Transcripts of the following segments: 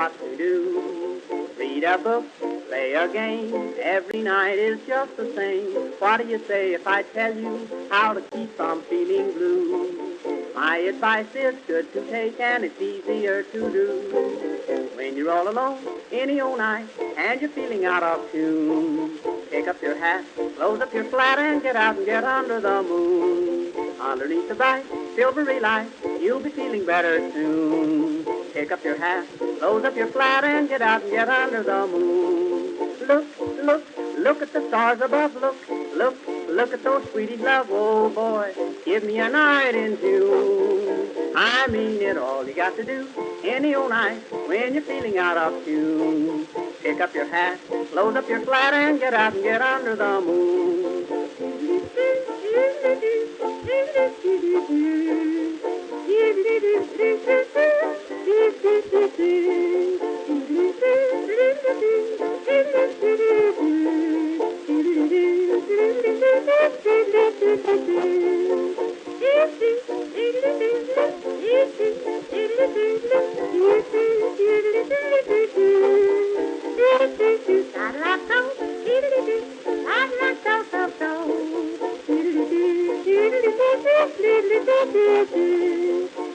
what to do. Read a book, play a game, every night is just the same. What do you say if I tell you how to keep from feeling blue? My advice is good to take and it's easier to do. When you're all alone, any old night, and you're feeling out of tune, pick up your hat, close up your flat, and get out and get under the moon. Underneath the bright, silvery light, you'll be feeling better soon. Pick up your hat, close up your flat, and get out and get under the moon. Look, look, look at the stars above. Look, look, look at those sweeties love. Oh boy, give me a night in June. I mean it, all you got to do any old night when you're feeling out of tune. Pick up your hat, close up your flat, and get out and get under the moon.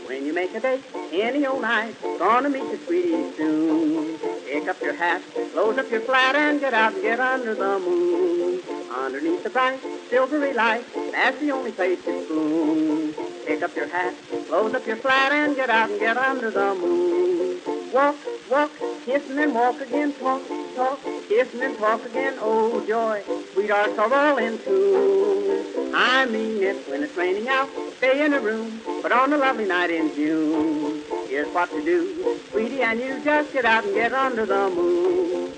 When you make a date any old night, gonna meet your sweetie soon. Pick up your hat, close up your flat, and get out and get under the moon. Underneath the bright, silvery light, that's the only place to spoon. Pick up your hat, close up your flat, and get out and get under the moon. Walk, walk, kissing and walk again, talk, talk, kissing and talk again, oh joy, sweethearts are all in tune. I mean it, when it's raining out, stay in a room, but on a lovely night in June, here's what to do, sweetie, and you just get out and get under the moon.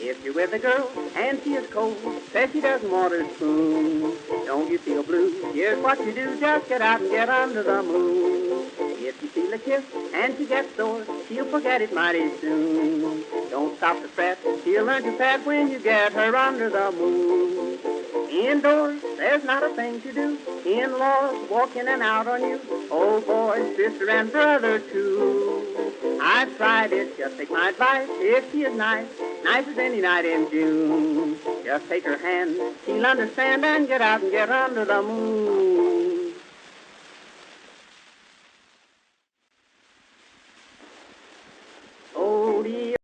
If you're with a girl and she is cold, says she doesn't want her spoon, don't you feel blue? Here's what you do, just get out and get under the moon. If you feel a kiss and she gets sore, she'll forget it mighty soon. Don't stop to fret, she'll learn to pet when you get her under the moon. Indoors, there's not a thing to do. In-laws walk in and out on you. Oh boy, sister and brother too. I've tried it, just take my advice. If she is nice, nice as any night in June, just take her hand, she'll understand, and get out and get under the moon. Oh dear.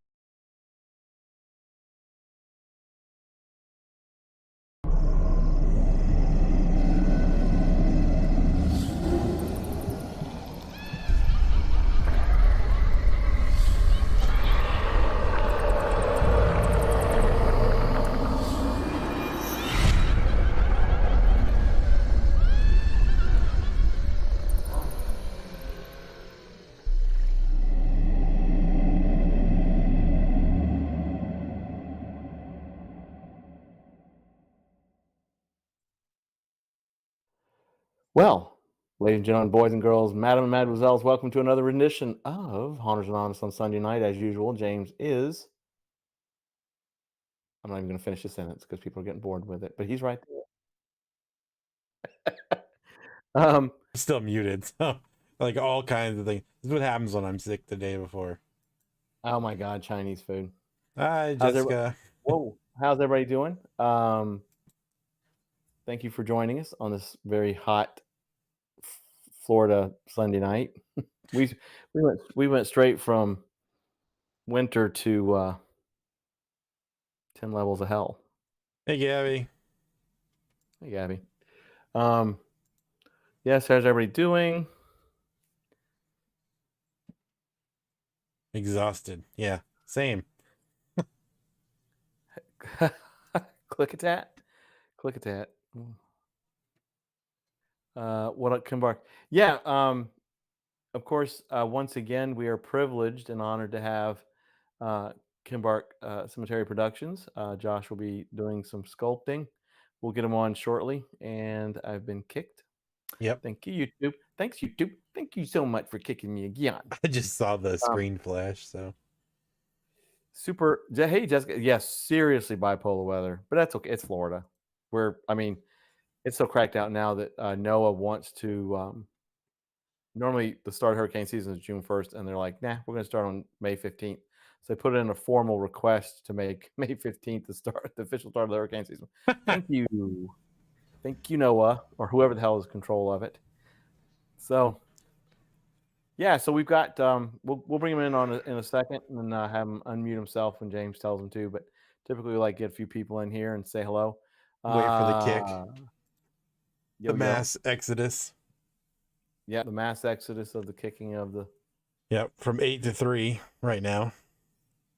Well, ladies and gentlemen, boys and girls, madam and mademoiselles, welcome to another edition of Haunters Anonymous on Sunday night. As usual, James is. I'm not even going to finish the sentence because people are getting bored with it, but he's right there. I'm still muted, so like all kinds of things. This is what happens when I'm sick the day before. Oh my God, Chinese food. Hi, Jessica. Whoa, how's everybody doing? Thank you for joining us on this very hot Florida Sunday night. we went straight from winter to 10 levels of hell. Hey, Gabby. Hey, Gabby. Yes, how's everybody doing? Exhausted. Yeah, same. Click at that. Click at that. What up, Kimbark? Yeah. Of course, once again, we are privileged and honored to have Kimbark Cemetery Productions. Josh will be doing some sculpting. We'll get him on shortly. And I've been kicked. Yep. Thank you, YouTube. Thanks, YouTube. Thank you so much for kicking me again. I just saw the screen flash, so. Super. Hey, Jessica. Yes, seriously, bipolar weather, but that's okay. It's Florida. I mean, it's so cracked out now that NOAA wants to. Normally, the start of hurricane season is June 1st, and they're like, "Nah, we're going to start on May 15th." So they put in a formal request to make May 15th the official start of the hurricane season. Thank you, NOAA, or whoever the hell is in control of it. So, yeah, so we've got we'll bring him in in a second and have him unmute himself when James tells him to. But typically, we like get a few people in here and say hello. Wait for the kick. Yo, The mass exodus. Yeah, the mass exodus of the kicking of the. Yep, from 8 to 3 right now.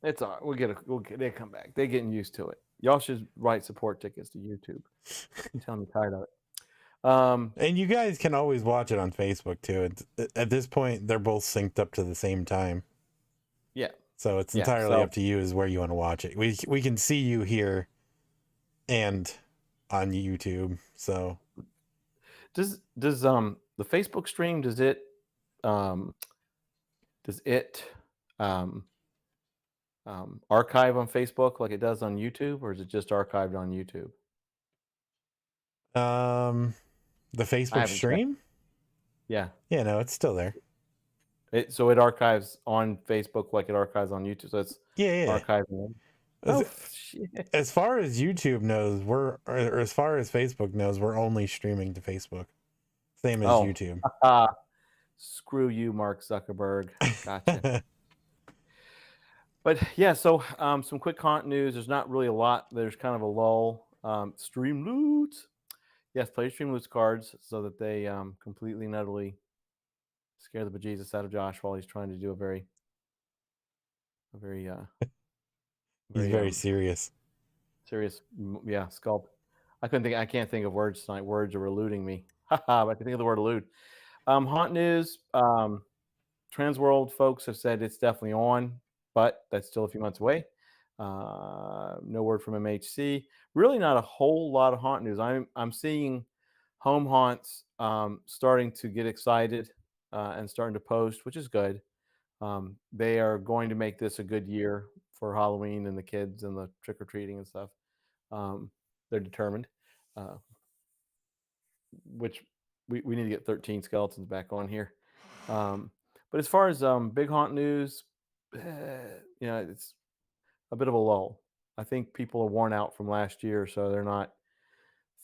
It's all right. They come back. They're getting used to it. Y'all should write support tickets to YouTube. I'm telling you, tired of it. And you guys can always watch it on Facebook too. At this point, they're both synced up to the same time. Yeah. So it's entirely up to you as where you want to watch it. We can see you here and on YouTube. So does the Facebook stream does it archive on Facebook like it does on YouTube, or is it just archived on YouTube? The Facebook stream? Checked. Yeah. Yeah, no, it's still there. So it archives on Facebook like it archives on YouTube. So it's archiving. Shit. As far as YouTube knows, or as far as Facebook knows, we're only streaming to Facebook. Same as YouTube. Screw you, Mark Zuckerberg. Gotcha. But yeah, so some quick haunt news. There's not really a lot. There's kind of a lull. Stream loot. Yes, play Stream Loot's cards so that they completely and utterly scare the bejesus out of Josh while he's trying to do a very he's very serious. Serious, yeah, sculpt. I can't think of words tonight. Words are eluding me. But I can think of the word elude. Haunt news. Trans World folks have said it's definitely on, but that's still a few months away. No word from MHC. Really not a whole lot of haunt news. I'm seeing home haunts starting to get excited and starting to post, which is good. They are going to make this a good year for Halloween and the kids and the trick-or-treating and stuff. They're determined, which we need to get 13 skeletons back on here. But as far as big haunt news, it's a bit of a lull. I think people are worn out from last year, so they're not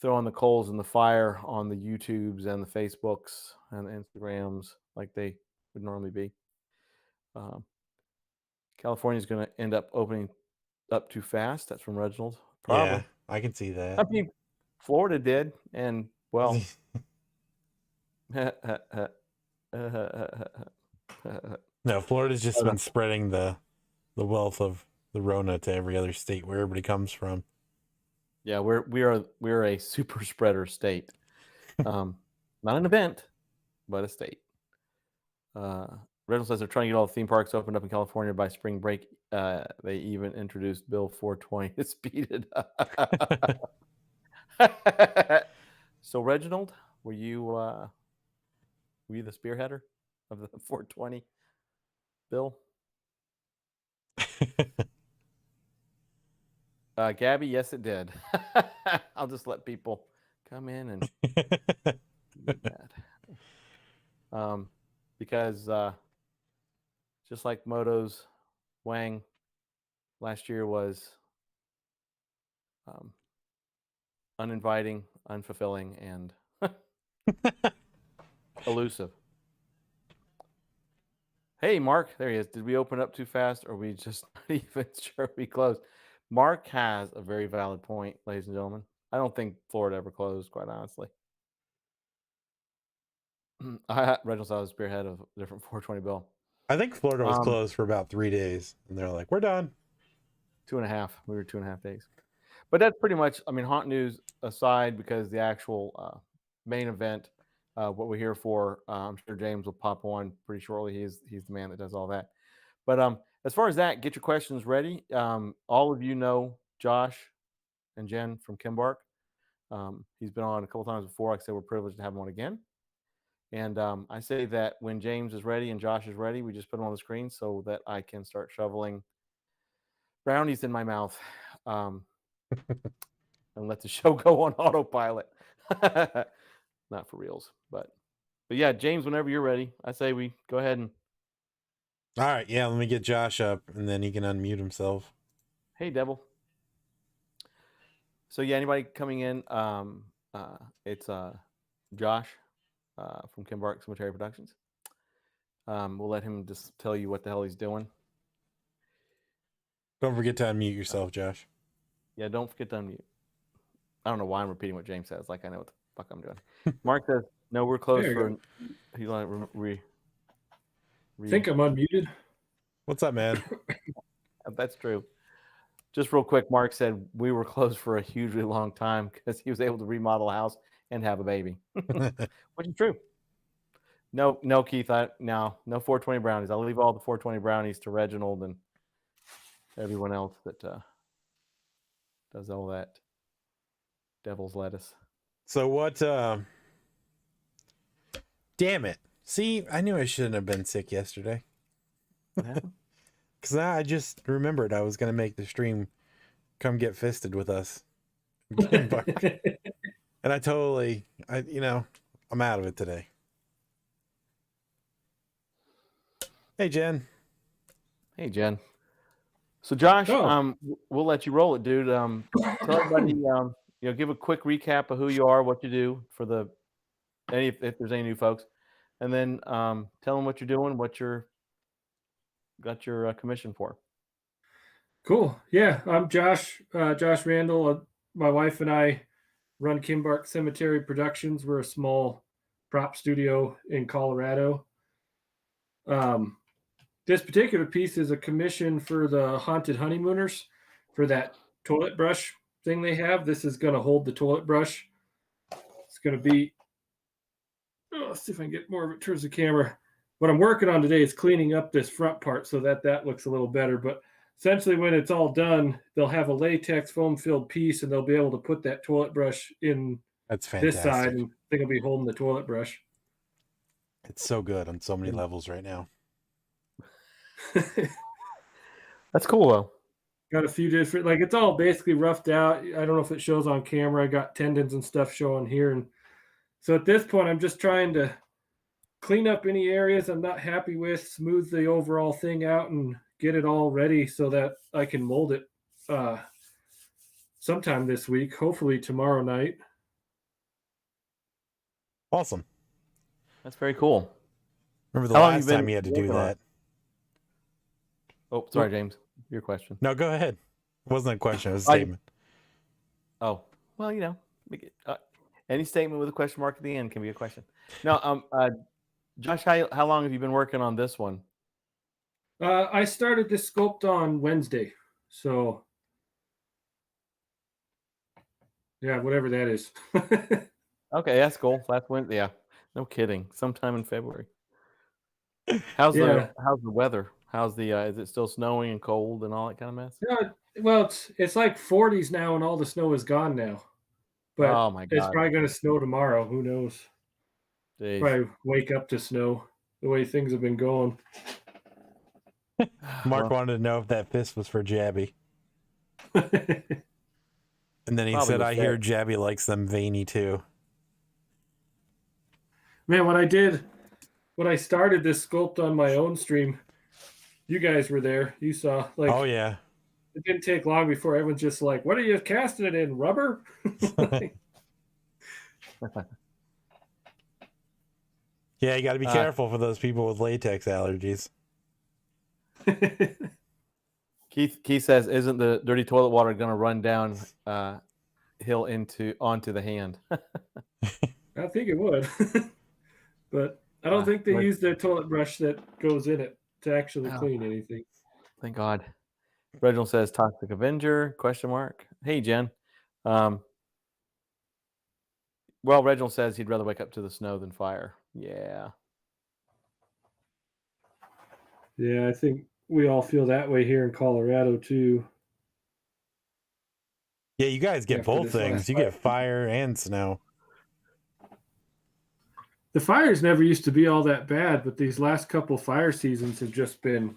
throwing the coals in the fire on the YouTubes and the Facebooks and the Instagrams like they would normally be. California is going to end up opening up too fast. That's from Reginald. Probably. Yeah, I can see that. I mean, Florida did, and well. No, Florida's just been spreading the wealth of the Rona to every other state where everybody comes from. Yeah, we're a super spreader state. Not an event, but a state. Reynolds says they're trying to get all the theme parks opened up in California by spring break. They even introduced Bill 420 to speed it up. So, Reginald, were you the spearheader of the 420 bill? Gabby, yes, it did. I'll just let people come in and do that. Because just like Moto's Wang last year was uninviting, unfulfilling, and elusive. Hey, Mark, there he is. Did we open up too fast, or are we just not even sure we closed? Mark has a very valid point, ladies and gentlemen. I don't think Florida ever closed, quite honestly. Reginald saw the spearhead of a different 420 bill. I think Florida was closed for about 3 days, and they're like, we're done. 2.5. We were 2.5 days. But that's pretty much, I mean, haunt news aside, because the actual main event, what we're here for, I'm sure James will pop on pretty shortly. He's the man that does all that. But as far as that, get your questions ready. All of you know Josh and Jen from Kimbark. He's been on a couple times before. Like I said, we're privileged to have him on again. And I say that when James is ready and Josh is ready, we just put him on the screen so that I can start shoveling brownies in my mouth and let the show go on autopilot. Not for reals, but yeah, James, whenever you're ready, I say we go ahead and. All right, yeah, let me get Josh up, and then he can unmute himself. Hey, Devil. So yeah, anybody coming in? It's Josh from Kimbark Cemetery Productions. We'll let him just tell you what the hell he's doing. Don't forget to unmute yourself, Josh. Yeah, don't forget to unmute. I don't know why I'm repeating what James says. Like I know what the fuck I'm doing. Mark says, "No, we're closed for." He's like, think I'm unmuted. What's up, man? That's true. Just real quick, Mark said we were closed for a hugely long time because he was able to remodel a house and have a baby, which is true. No, Keith. No 420 brownies. I'll leave all the 420 brownies to Reginald and everyone else that does all that devil's lettuce. So what? Damn it! See, I knew I shouldn't have been sick yesterday. Because I just remembered I was gonna make the stream come get fisted with us, and I totally, I'm out of it today. Hey, Jen. Hey, Jen. So, Josh, we'll let you roll it, dude. Tell everybody, give a quick recap of who you are, what you do for if there's any new folks, and then tell them what you're doing, what you're got your commission for. Cool. Yeah, I'm Josh. Josh Randall. My wife and I run Kimbark Cemetery Productions. We're a small prop studio in Colorado. This particular piece is a commission for the Haunted Honeymooners for that toilet brush thing they have. This is going to hold the toilet brush. It's going to be, let's see if I can get more of it towards the camera. What I'm working on today is cleaning up this front part so that looks a little better. But essentially, when it's all done, they'll have a latex foam-filled piece, and they'll be able to put that toilet brush in That's fantastic. This side, and they're going to be holding the toilet brush. It's so good on so many levels right now. That's cool, though. Got a few different, it's all basically roughed out. I don't know if it shows on camera. I got tendons and stuff showing here. And so at this point, I'm just trying to clean up any areas I'm not happy with, smooth the overall thing out, and get it all ready so that I can mold it sometime this week, hopefully tomorrow night. Awesome. That's very cool. Remember the last time you had to do that? Oh, sorry, James. Your question. No, go ahead. It wasn't a question. It was a statement. Oh, well, any statement with a question mark at the end can be a question. No, Josh, how long have you been working on this one? I started this sculpt on Wednesday. So, yeah, whatever that is. Okay, that's cool. That's Wednesday. Yeah, no kidding. Sometime in February. How's the weather? How's is it still snowing and cold and all that kind of mess? Yeah, well, it's like 40s now, and all the snow is gone now. But oh my God, it's probably going to snow tomorrow. Who knows? Jeez. Probably wake up to snow the way things have been going. Mark wanted to know if that fist was for Jabby. And then he said, I hear Jabby likes them veiny too. Man, when I started this sculpt on my own stream, you guys were there. You saw, oh yeah. It didn't take long before everyone's just like, what are you casting it in, rubber? Yeah, you got to be careful for those people with latex allergies. Keith says, isn't the dirty toilet water going to run down hill onto the hand? I think it would. But I don't think they use their toilet brush that goes in it to actually clean anything. Thank God. Reginald says, Toxic Avenger, ? Hey, Jen. Well, Reginald says he'd rather wake up to the snow than fire. Yeah. Yeah, I think we all feel that way here in Colorado, too. Yeah, you guys get both things. You get fire and snow. The fires never used to be all that bad, but these last couple fire seasons have just been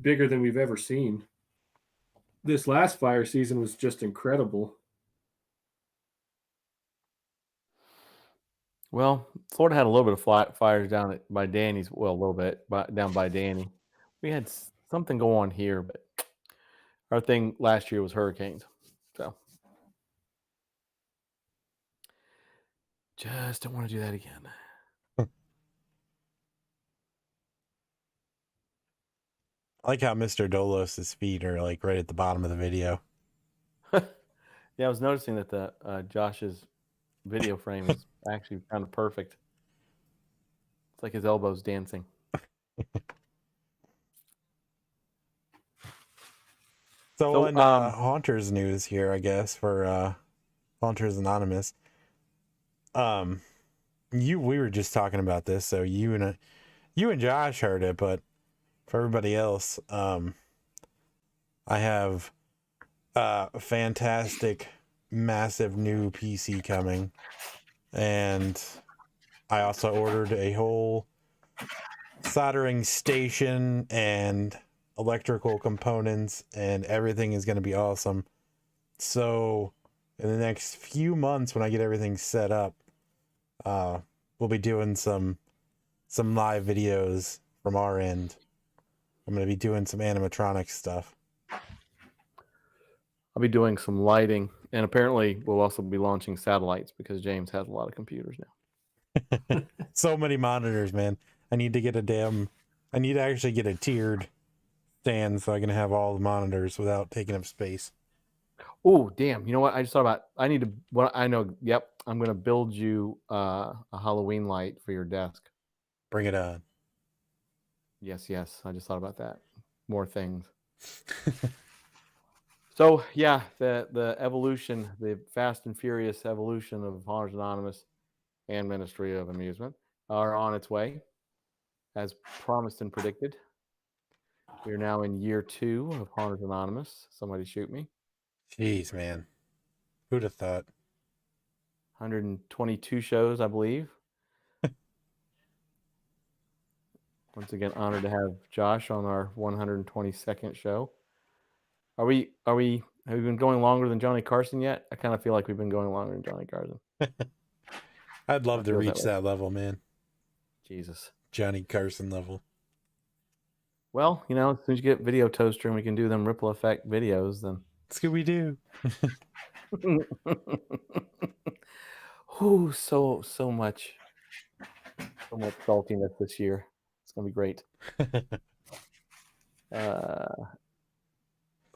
bigger than we've ever seen. This last fire season was just incredible. Well, Florida had a little bit of fires down by Danny's. Well, a little bit, but down by Danny. We had something go on here, but our thing last year was hurricanes. So just don't want to do that again. I like how Mr. Dolos's feet are like right at the bottom of the video. Yeah, I was noticing that the Josh's video frame is actually kind of perfect. It's like his elbows dancing. So on Haunters news here, I guess, for Haunters Anonymous. We were just talking about this, so you and Josh heard it, but for everybody else, I have a fantastic, massive new PC coming, and I also ordered a whole soldering station and electrical components, and everything is going to be awesome. So in the next few months, when I get everything set up, we'll be doing some live videos from our end. I'm going to be doing some animatronic stuff. I'll be doing some lighting, and apparently we'll also be launching satellites because James has a lot of computers now. So many monitors, man. I need to actually get a tiered stand so I can have all the monitors without taking up space. Oh, damn. You know what? I just thought about Yep. I'm going to build you a Halloween light for your desk. Bring it on. Yes. I just thought about that. More things. So, yeah, the evolution, the fast and furious evolution of Haunters Anonymous and Ministry of Amusement are on its way, as promised and predicted. We are now in year 2 of Haunters Anonymous. Somebody shoot me. Jeez, man. Who'd have thought? 122 shows, I believe. Once again, honored to have Josh on our 122nd show. Have we been going longer than Johnny Carson yet? I kind of feel like we've been going longer than Johnny Carson. I'd love to reach that level, man. Jesus. Johnny Carson level. Well, as soon as you get Video Toaster and we can do them ripple effect videos, then Scooby-Doo. Ooh, so much saltiness this year. It's gonna be great.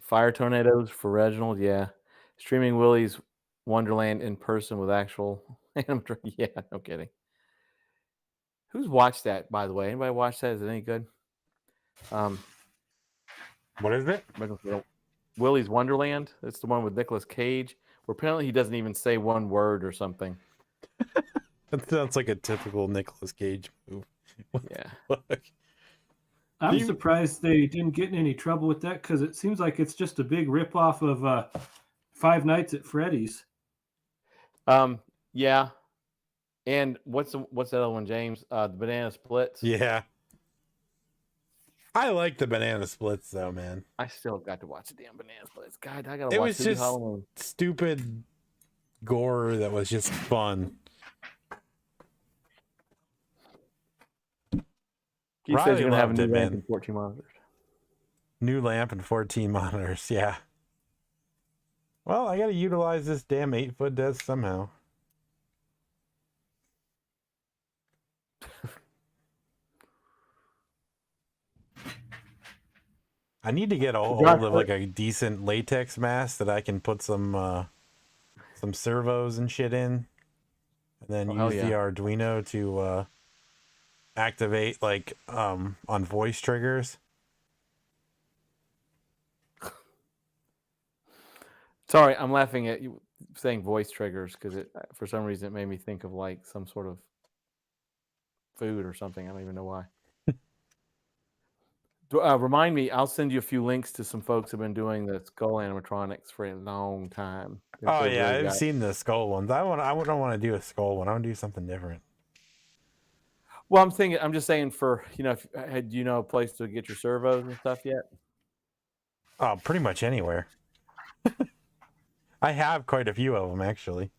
Fire tornadoes for Reginald, yeah. Streaming Willie's Wonderland in person with actual animatronic. Yeah, no kidding. Who's watched that, by the way? Anybody watched that? Is it any good? What is it? Willie's Wonderland. It's the one with Nicolas Cage, where apparently he doesn't even say one word or something. That sounds like a typical Nicolas Cage move. Yeah. I'm surprised they didn't get in any trouble with that, because it seems like it's just a big ripoff of Five Nights at Freddy's. Yeah. And what's the other one, James? The Banana Splits. Yeah. I like the Banana Splits though, man. I still got to watch the damn Banana Splits. God, I gotta it watch was just Halloween. Stupid gore that was just fun. He says you're gonna have a new lamp and 14 monitors. New lamp and 14 monitors, yeah. Well, I gotta utilize this damn 8-foot desk somehow. I need to get a hold of like a decent latex mask that I can put some servos and shit in, and then use the Arduino to activate like on voice triggers. Sorry, I'm laughing at you saying voice triggers because it, for some reason, it made me think of like some sort of food or something. I don't even know why. Remind me, I'll send you a few links to some folks who've been doing the skull animatronics for a long time. Oh yeah, I've seen the skull ones. I don't want to do a skull one. I want to do something different. Well, I'm just saying for, do you know a place to get your servos and stuff yet? Oh, pretty much anywhere. I have quite a few of them actually.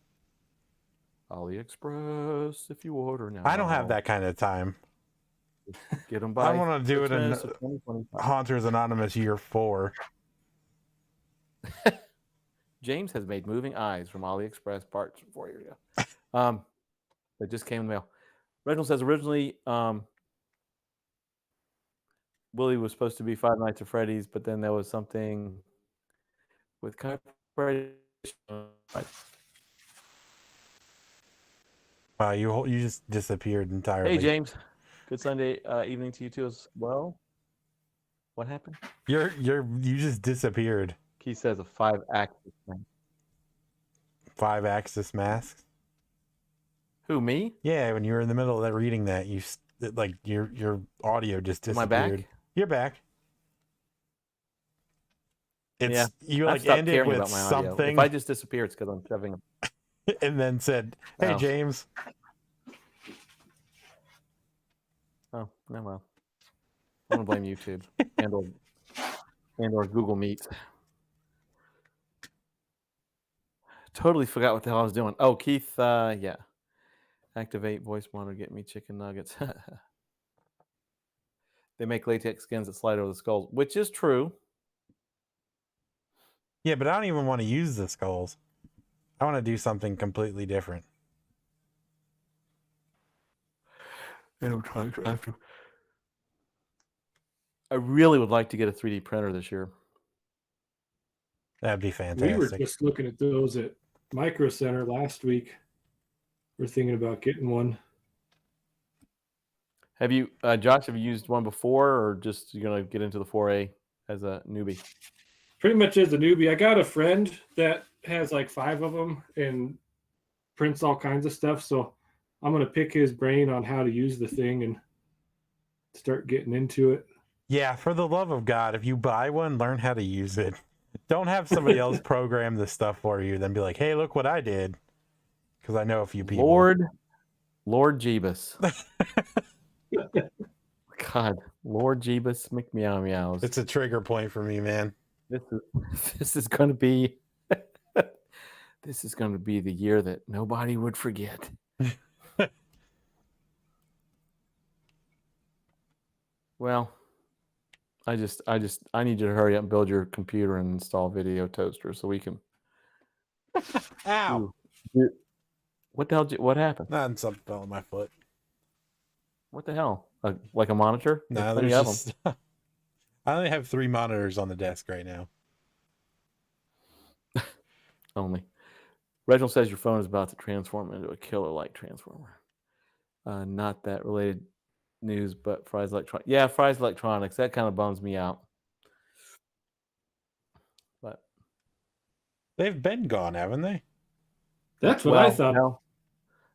AliExpress, if you order now. I don't have that kind of time. Get them by I want to do it in Christmas of 2025. Haunters Anonymous Year 4. James has made moving eyes from AliExpress parts from 4 years ago. That just came in the mail. Reginald says originally Willie was supposed to be Five Nights at Freddy's, but then there was something with copyright. Wow, you just disappeared entirely. Hey James, good Sunday evening to you too as well. What happened? You just disappeared. Keith says a 5-axis thing. 5-axis masks. Who, me? Yeah, when you were in the middle of that reading that, your audio just Am I disappeared. back? You're back. Yeah, you I've like stopped ended caring with about my audio. something If I just disappear, it's because I'm shoving. and then said, "Hey Oh. James." Oh, no, well, I'm gonna blame YouTube and or Google Meet. Totally forgot what the hell I was doing. Oh, Keith, yeah. Activate voice monitor, get me chicken nuggets. They make latex skins that slide over the skulls, which is true. Yeah, but I don't even want to use the skulls. I want to do something completely different. And I'm trying to. I really would like to get a 3D printer this year. That'd be fantastic. We were just looking at those at Micro Center last week. We're thinking about getting one. Have you, Josh? Have you used one before, or just you're gonna get into the 4A as a newbie? Pretty much as a newbie. I got a friend that has like 5 of them and prints all kinds of stuff. So I'm gonna pick his brain on how to use the thing and start getting into it. Yeah, for the love of God, if you buy one, learn how to use it. Don't have somebody else program this stuff for you, then be like, "Hey, look what I did." Because I know a few people. Lord Jeebus. God, Lord Jeebus McMeow meows. It's a trigger point for me, man. This is going to be this is going to be the year that nobody would forget. Well, I need you to hurry up and build your computer and install Video Toaster so we can. Ow! What the hell? What happened? Something fell on my foot. What the hell? Like a monitor? No, There's plenty of them. I only have 3 monitors on the desk right now. Only. Reginald says your phone is about to transform into a killer-like transformer. Not that related news, but Fry's Electronics. Yeah, Fry's Electronics. That kind of bums me out. But they've been gone, haven't they? That's what I thought.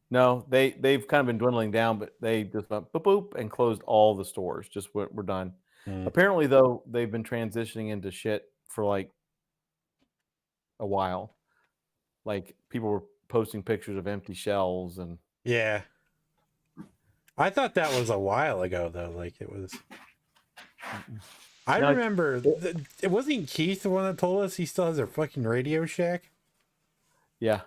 No, they've kind of been dwindling down, but they just went boop boop and closed all the stores. Just we're done. Apparently, though, they've been transitioning into shit for like a while. Like people were posting pictures of empty shelves and yeah. I thought that was a while ago, though. Like it was. I remember it wasn't Keith the one that told us he still has a fucking Radio Shack. Yeah.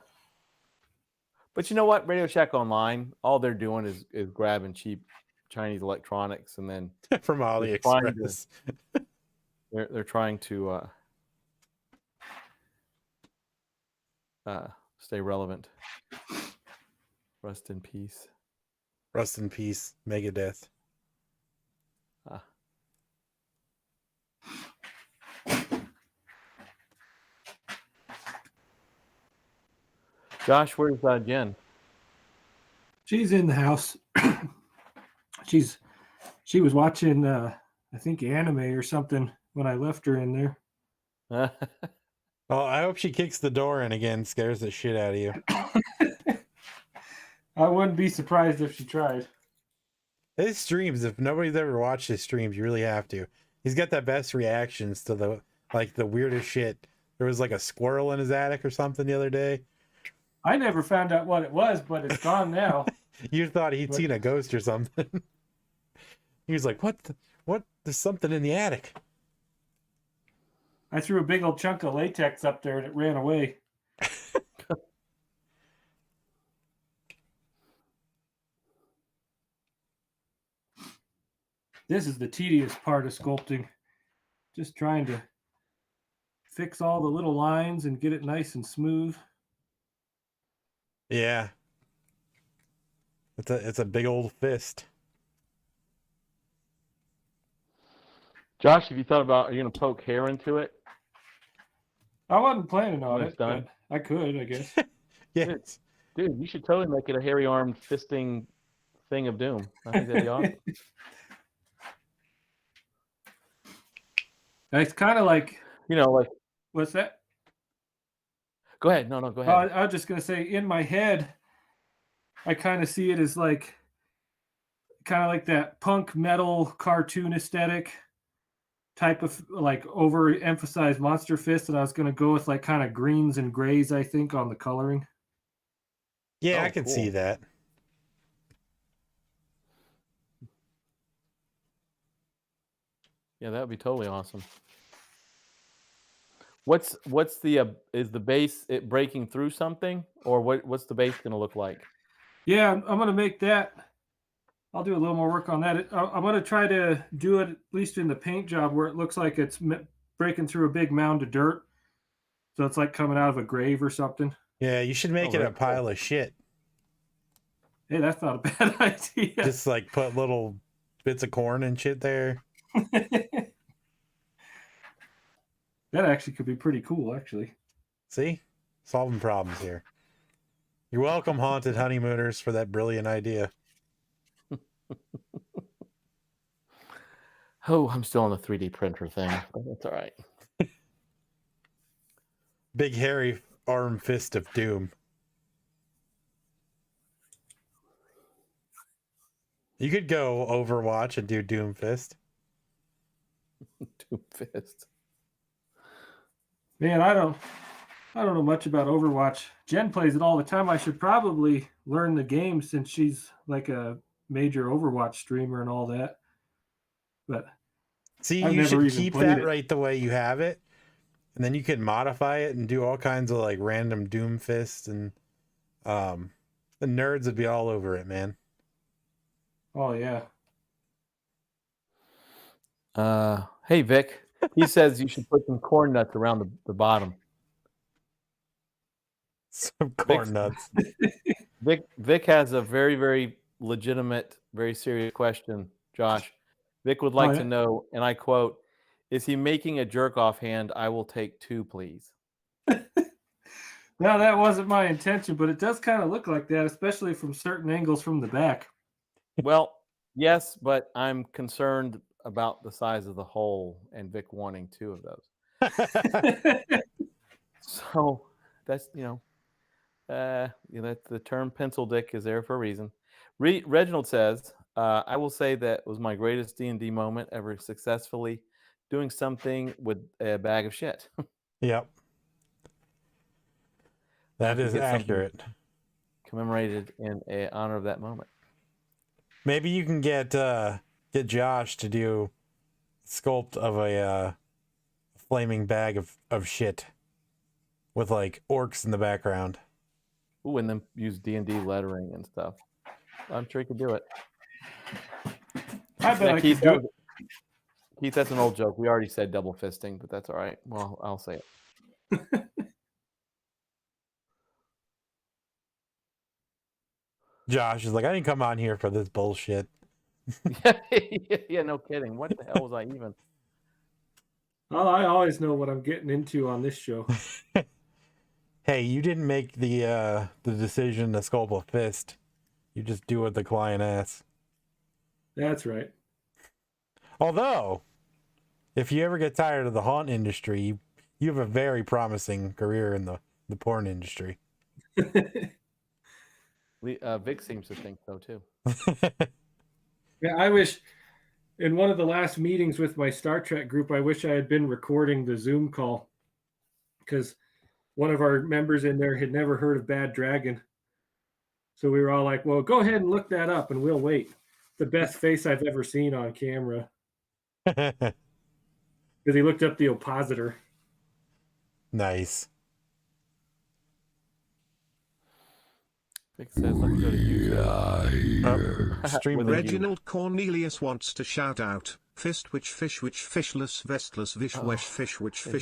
But you know what? Radio Shack Online, all they're doing is grabbing cheap Chinese electronics and then from AliExpress. They're trying to stay relevant. Rest in peace. Rest in peace, Megadeth. Josh, where's Jen? She's in the house. She was watching I think anime or something when I left her in there. Oh, I hope she kicks the door in again, scares the shit out of you. I wouldn't be surprised if she tried. His streams, if nobody's ever watched his streams, you really have to. He's got the best reactions to the weirdest shit. There was like a squirrel in his attic or something the other day. I never found out what it was, but it's gone now. You thought he'd seen a ghost or something. He was like, what? There's something in the attic. I threw a big old chunk of latex up there and it ran away. This is the tedious part of sculpting. Just trying to fix all the little lines and get it nice and smooth. Yeah. It's a big old fist. Josh, have you thought about, are you going to poke hair into it? I wasn't planning on When it, it's done? but I could, I guess. Yes. Dude, you should totally make it a hairy-armed fisting thing of doom. I think that'd be awesome. It's kind of like, You know, like, what's that? go ahead. No, go Oh, ahead. I was just going to say, in my head, I kind of see it as like, kind of like that punk metal cartoon aesthetic type of like overemphasized monster fist, and I was going to go with like kind of greens and grays, I think, on the coloring. Yeah, Oh, I can cool. see that. Yeah, that would be totally awesome. What's the is the base it breaking through something, or what's the base going to look like? Yeah, I'm going to make that. I'll do a little more work on that. I'm going to try to do it at least in the paint job where it looks like it's breaking through a big mound of dirt. So it's like coming out of a grave or something. Yeah, you should make it a pile of shit. Hey, that's not a bad idea. Just like put little bits of corn and shit there. That actually could be pretty cool, actually. See? Solving problems here. You're welcome, Haunted Honeymooners, for that brilliant idea. Oh, I'm still on the 3D printer thing. But that's all right. Big hairy arm fist of doom. You could go Overwatch and do Doom Fist. Doom fist. Man, I don't know much about Overwatch. Jen plays it all the time. I should probably learn the game since she's like a major Overwatch streamer and all that. But see, I've you never should even keep played that it. right the way you have it, and then you can modify it and do all kinds of like random Doom Fist, and the nerds would be all over it, man. Oh yeah. Hey Vic, he says you should put some corn nuts around the bottom. Some corn nuts. Vic has a very, very legitimate, very serious question, Josh. Vic would like to know, and I quote, "Is he making a jerk off hand? I will take 2, please." No, that wasn't my intention, but it does kind of look like that, especially from certain angles from the back. Well, yes, but I'm concerned about the size of the hole, and Vic wanting 2 of those. So that's that's the term pencil dick is there for a reason. Reginald says, I will say that was my greatest D&D moment ever, successfully doing something with a bag of shit. Yep. That is accurate. Commemorated in honor of that moment. Maybe you can get Josh to do sculpt of a flaming bag of shit with like orcs in the background. Ooh, and then use D&D lettering and stuff. I'm sure he could do it. I bet I could do it. Keith, that's an old joke. We already said double fisting, but that's all right. Well, I'll say it. Josh is like, I didn't come on here for this bullshit. Yeah, no kidding. What the hell was I even? Oh, I always know what I'm getting into on this show. Hey, you didn't make the decision to sculpt a fist. You just do what the client asks. That's right. Although, if you ever get tired of the haunt industry, you have a very promising career in the porn industry. Vic seems to think so too. Yeah, I wish in one of the last meetings with my Star Trek group, I wish I had been recording the Zoom call because one of our members in there had never heard of Bad Dragon. So we were all like, well, go ahead and look that up and we'll wait. The best face I've ever seen on camera. Because he looked up the oppositor. Nice. Vic says, let me go to YouTube. Stream With a U. Reginald Cornelius wants to shout out, fist which fishless vestless vish wesh fish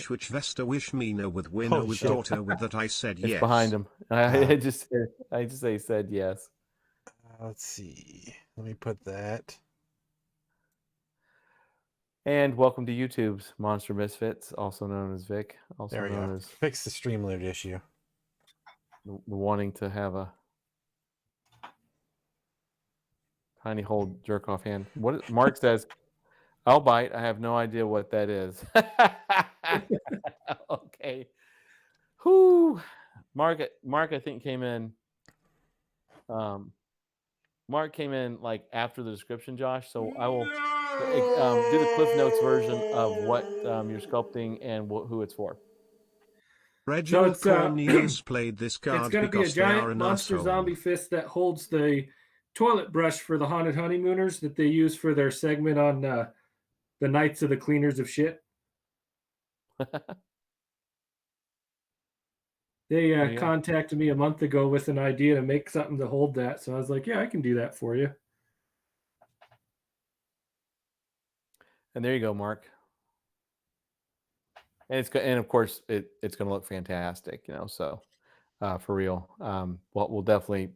which vesta wish mina with winner Oh, with shit. daughter with that I said It's yes. behind him. I just say said yes. Let's see. Let me put that. And welcome to YouTube's Monster Misfits, also known as Vic, also There we known go. as Fix the Streamlabs issue. the wanting to have a tiny hole jerk off hand. What Mark says, I'll bite. I have no idea what that is. Okay. Whoo. Mark, I think came in. Mark came in like after the description, Josh. So I will do the Cliff Notes version of what you're sculpting and who it's for. Reginald it's, Cornelius played this card It's going to be a because they are giant an monster asshole. zombie fist that holds the toilet brush for the haunted honeymooners that they use for their segment on the Knights of the Cleaners of Shit. They contacted me a month ago with an idea to make something to hold that. So I was like, yeah, I can do that for you. And there you go, Mark. And and of course it's going to look fantastic, you know. So for real, we'll definitely.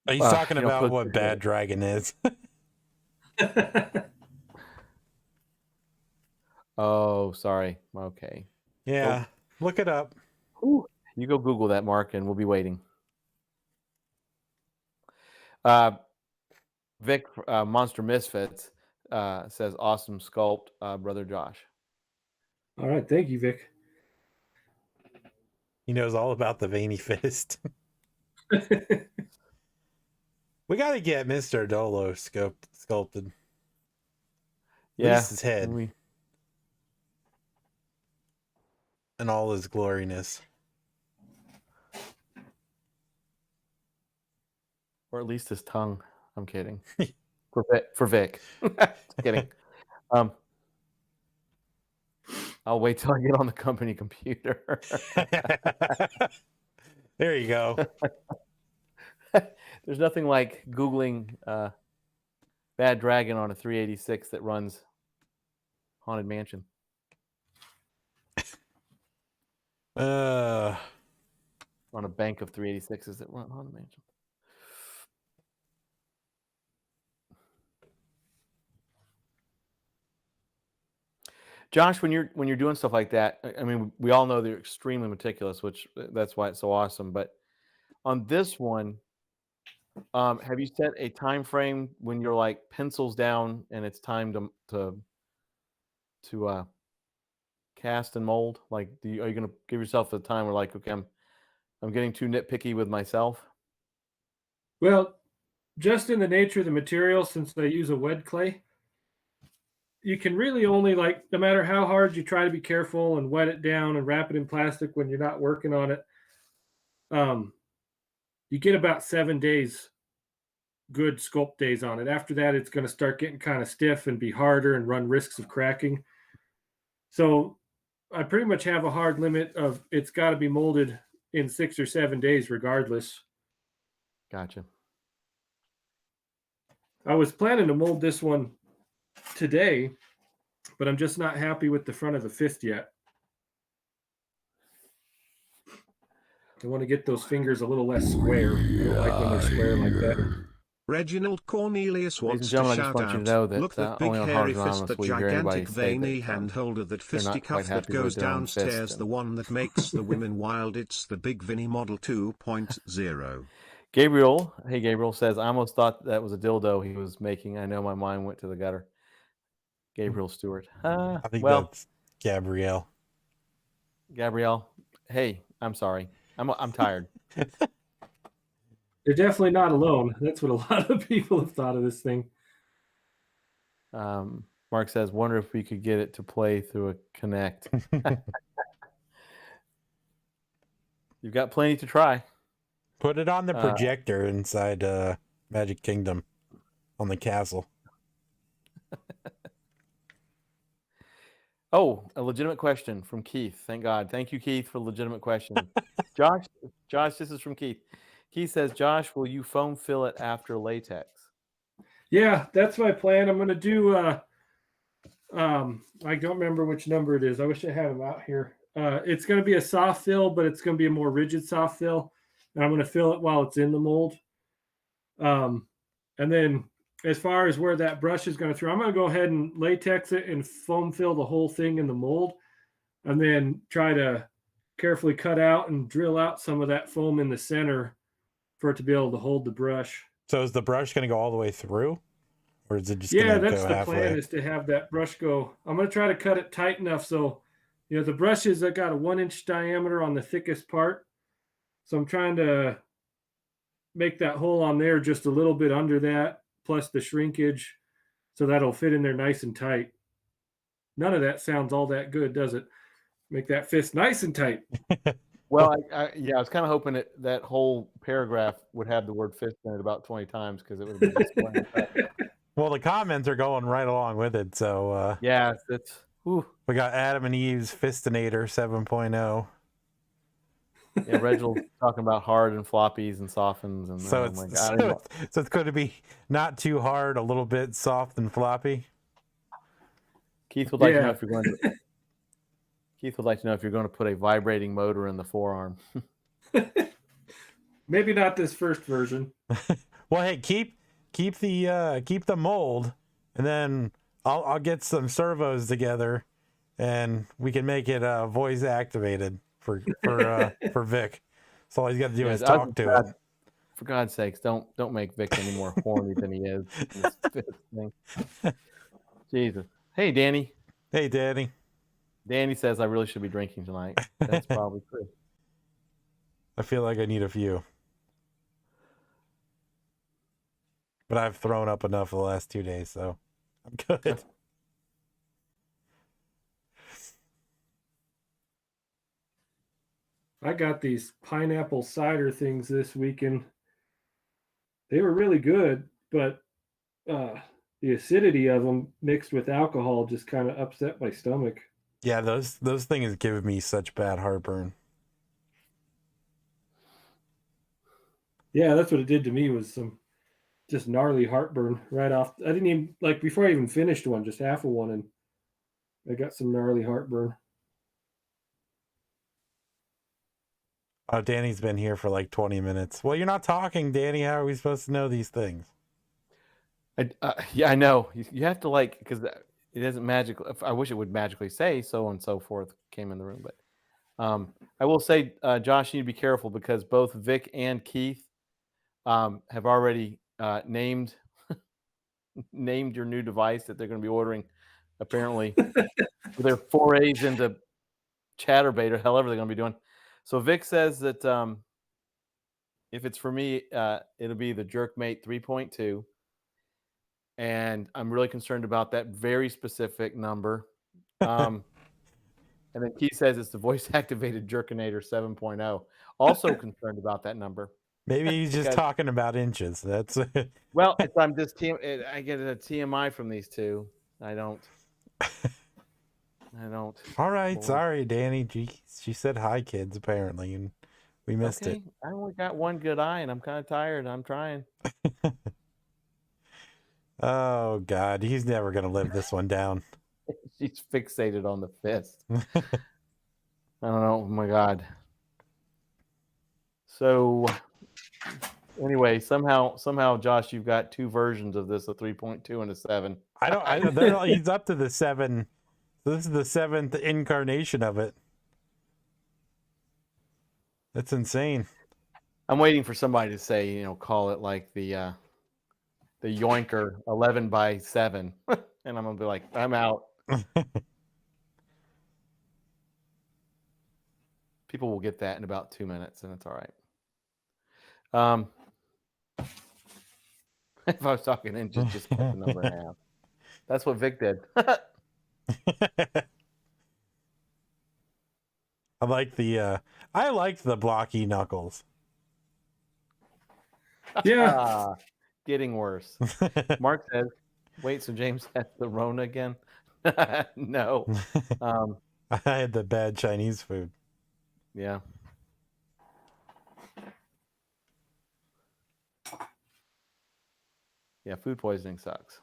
He's talking about post what pictures. Bad Dragon is. Oh, sorry. Okay. Yeah, look it up. Ooh, you go Google that, Mark, and we'll be waiting. Vic, Monster Misfits, says, awesome sculpt, brother Josh. All right. Thank you, Vic. He knows all about the veiny fist. We got to get Mr. Dolo sculpted. Yeah. At least his head. And all his gloriness. Or at least his tongue. I'm kidding. For Vic. Kidding. I'll wait till I get on the company computer. There you go. There's nothing like Googling Bad Dragon on a 386 that runs Haunted Mansion. On a bank of 386s that run Haunted Mansion. Josh, when you're doing stuff like that, I mean, we all know they're extremely meticulous, which that's why it's so awesome. But on this one, have you set a time frame when you're like pencils down and it's time to cast and mold? Like, are you going to give yourself the time where like, okay, I'm getting too nitpicky with myself? Well, just in the nature of the material, since they use a wet clay, you can really only, like, no matter how hard you try to be careful and wet it down and wrap it in plastic when you're not working on it, you get about 7 days good sculpt days on it. After that, it's going to start getting kind of stiff and be harder and run risks of cracking. So I pretty much have a hard limit of it's got to be molded in 6 or 7 days regardless. Gotcha. I was planning to mold this one today, but I'm just not happy with the front of the fist yet. I want to get those fingers a little less square. I don't like when they're square like that. Reginald Cornelius wants to gentlemen, I just shout want you to out, know that, look that big only on hairy Hard fist, that Anonymous will you hear anybody gigantic say veiny that, hand holder, that they're not fisticuff quite that happy with goes their own fist downstairs, and- the one that makes the women wild, it's the Big Vinny Model 2.0. Gabriel, hey Gabriel, says, I almost thought that was a dildo he was making. I know my mind went to the gutter. Gabriel Stewart. I think Well, that's Gabrielle. Gabrielle, hey, I'm sorry. I'm tired. They're definitely not alone. That's what a lot of people have thought of this thing. Mark says, wonder if we could get it to play through a Connect. You've got plenty to try. Put it on the projector inside Magic Kingdom on the castle. Oh, a legitimate question from Keith. Thank God. Thank you, Keith, for a legitimate question. Josh, this is from Keith. Keith says, Josh, will you foam fill it after latex? Yeah, that's my plan. I'm gonna do. I don't remember which number it is. I wish I had them out here. It's gonna be a soft fill, but it's gonna be a more rigid soft fill, and I'm gonna fill it while it's in the mold. And then as far as where that brush is going to through, I'm going to go ahead and latex it and foam fill the whole thing in the mold, and then try to carefully cut out and drill out some of that foam in the center for it to be able to hold the brush. So is the brush going to go all the way through, or is it just Yeah, going to that's go the halfway? plan, is to have that brush go. I'm going to try to cut it tight enough so, the brushes that got a 1-inch diameter on the thickest part. So I'm trying to make that hole on there just a little bit under that, plus the shrinkage, so that'll fit in there nice and tight. None of that sounds all that good, does it? Make that fist nice and tight. Well, I was kind of hoping that whole paragraph would have the word fist in it about 20 times, because it would have been displaying that. Well, the comments are going right along with it. So Yeah, it's whew. we got Adam and Eve's Fistinator 7.0. Yeah, Reginald's talking about hard and floppies and softens, and So oh my it's God, so it's going to be not too hard, a little bit soft and floppy. Keith would like to know if you're going to. Keith would like to know if you're going to put a vibrating motor in the forearm. Maybe not this first version. Well, hey, keep the mold, and then I'll get some servos together, and we can make it voice activated for Vic. So all he's got to do is talk to it. For God's sakes, don't make Vic any more horny than he is. In this fist thing. Jesus. Hey, Danny. Hey, Danny. Danny says I really should be drinking tonight. That's probably true. I feel like I need a few. But I've thrown up enough the last 2 days, so I'm good. I got these pineapple cider things this weekend. They were really good, but the acidity of them mixed with alcohol just kind of upset my stomach. Yeah, those things give me such bad heartburn. Yeah, that's what it did to me, was some just gnarly heartburn right off. I didn't even, before I even finished one, just half of one, and I got some gnarly heartburn. Oh, Danny's been here for like 20 minutes. Well, you're not talking, Danny. How are we supposed to know these things? Yeah, I know. You have to because it doesn't magically. I wish it would magically say so and so forth came in the room, but I will say, Josh, you need to be careful, because both Vic and Keith have already named your new device that they're going to be ordering, apparently, for their forays into Chatterbait, or however they're going to be doing. So Vic says that if it's for me, it'll be the Jerkmate 3.2. And I'm really concerned about that very specific number. And then Keith says it's the voice-activated Jerkinator 7.0. Also concerned about that number. Maybe he's just talking about inches. That's well. I'm just I get a TMI from these two. I don't. All right, sorry, Danny. She said hi, kids, apparently, and we missed it. I only got one good eye, and I'm kind of tired. I'm trying. Oh God, he's never gonna live this one down. She's fixated on the fist. I don't know. Oh my God. So anyway, somehow, Josh, you've got two versions of this: a 3.2 and a 7. I don't. He's up to the 7. This is the 7th incarnation of it. That's insane. I'm waiting for somebody to say, call it like the Yoinker 11 by 7, and I'm gonna be like, I'm out. People will get that in about 2 minutes, and it's all right. If I was talking inches, just cut the number in half. That's what Vic did. I like the blocky knuckles. Yeah. Getting worse. Mark says, wait, so James has the Rona again? No. I had the bad Chinese food. Yeah. Yeah, food poisoning sucks.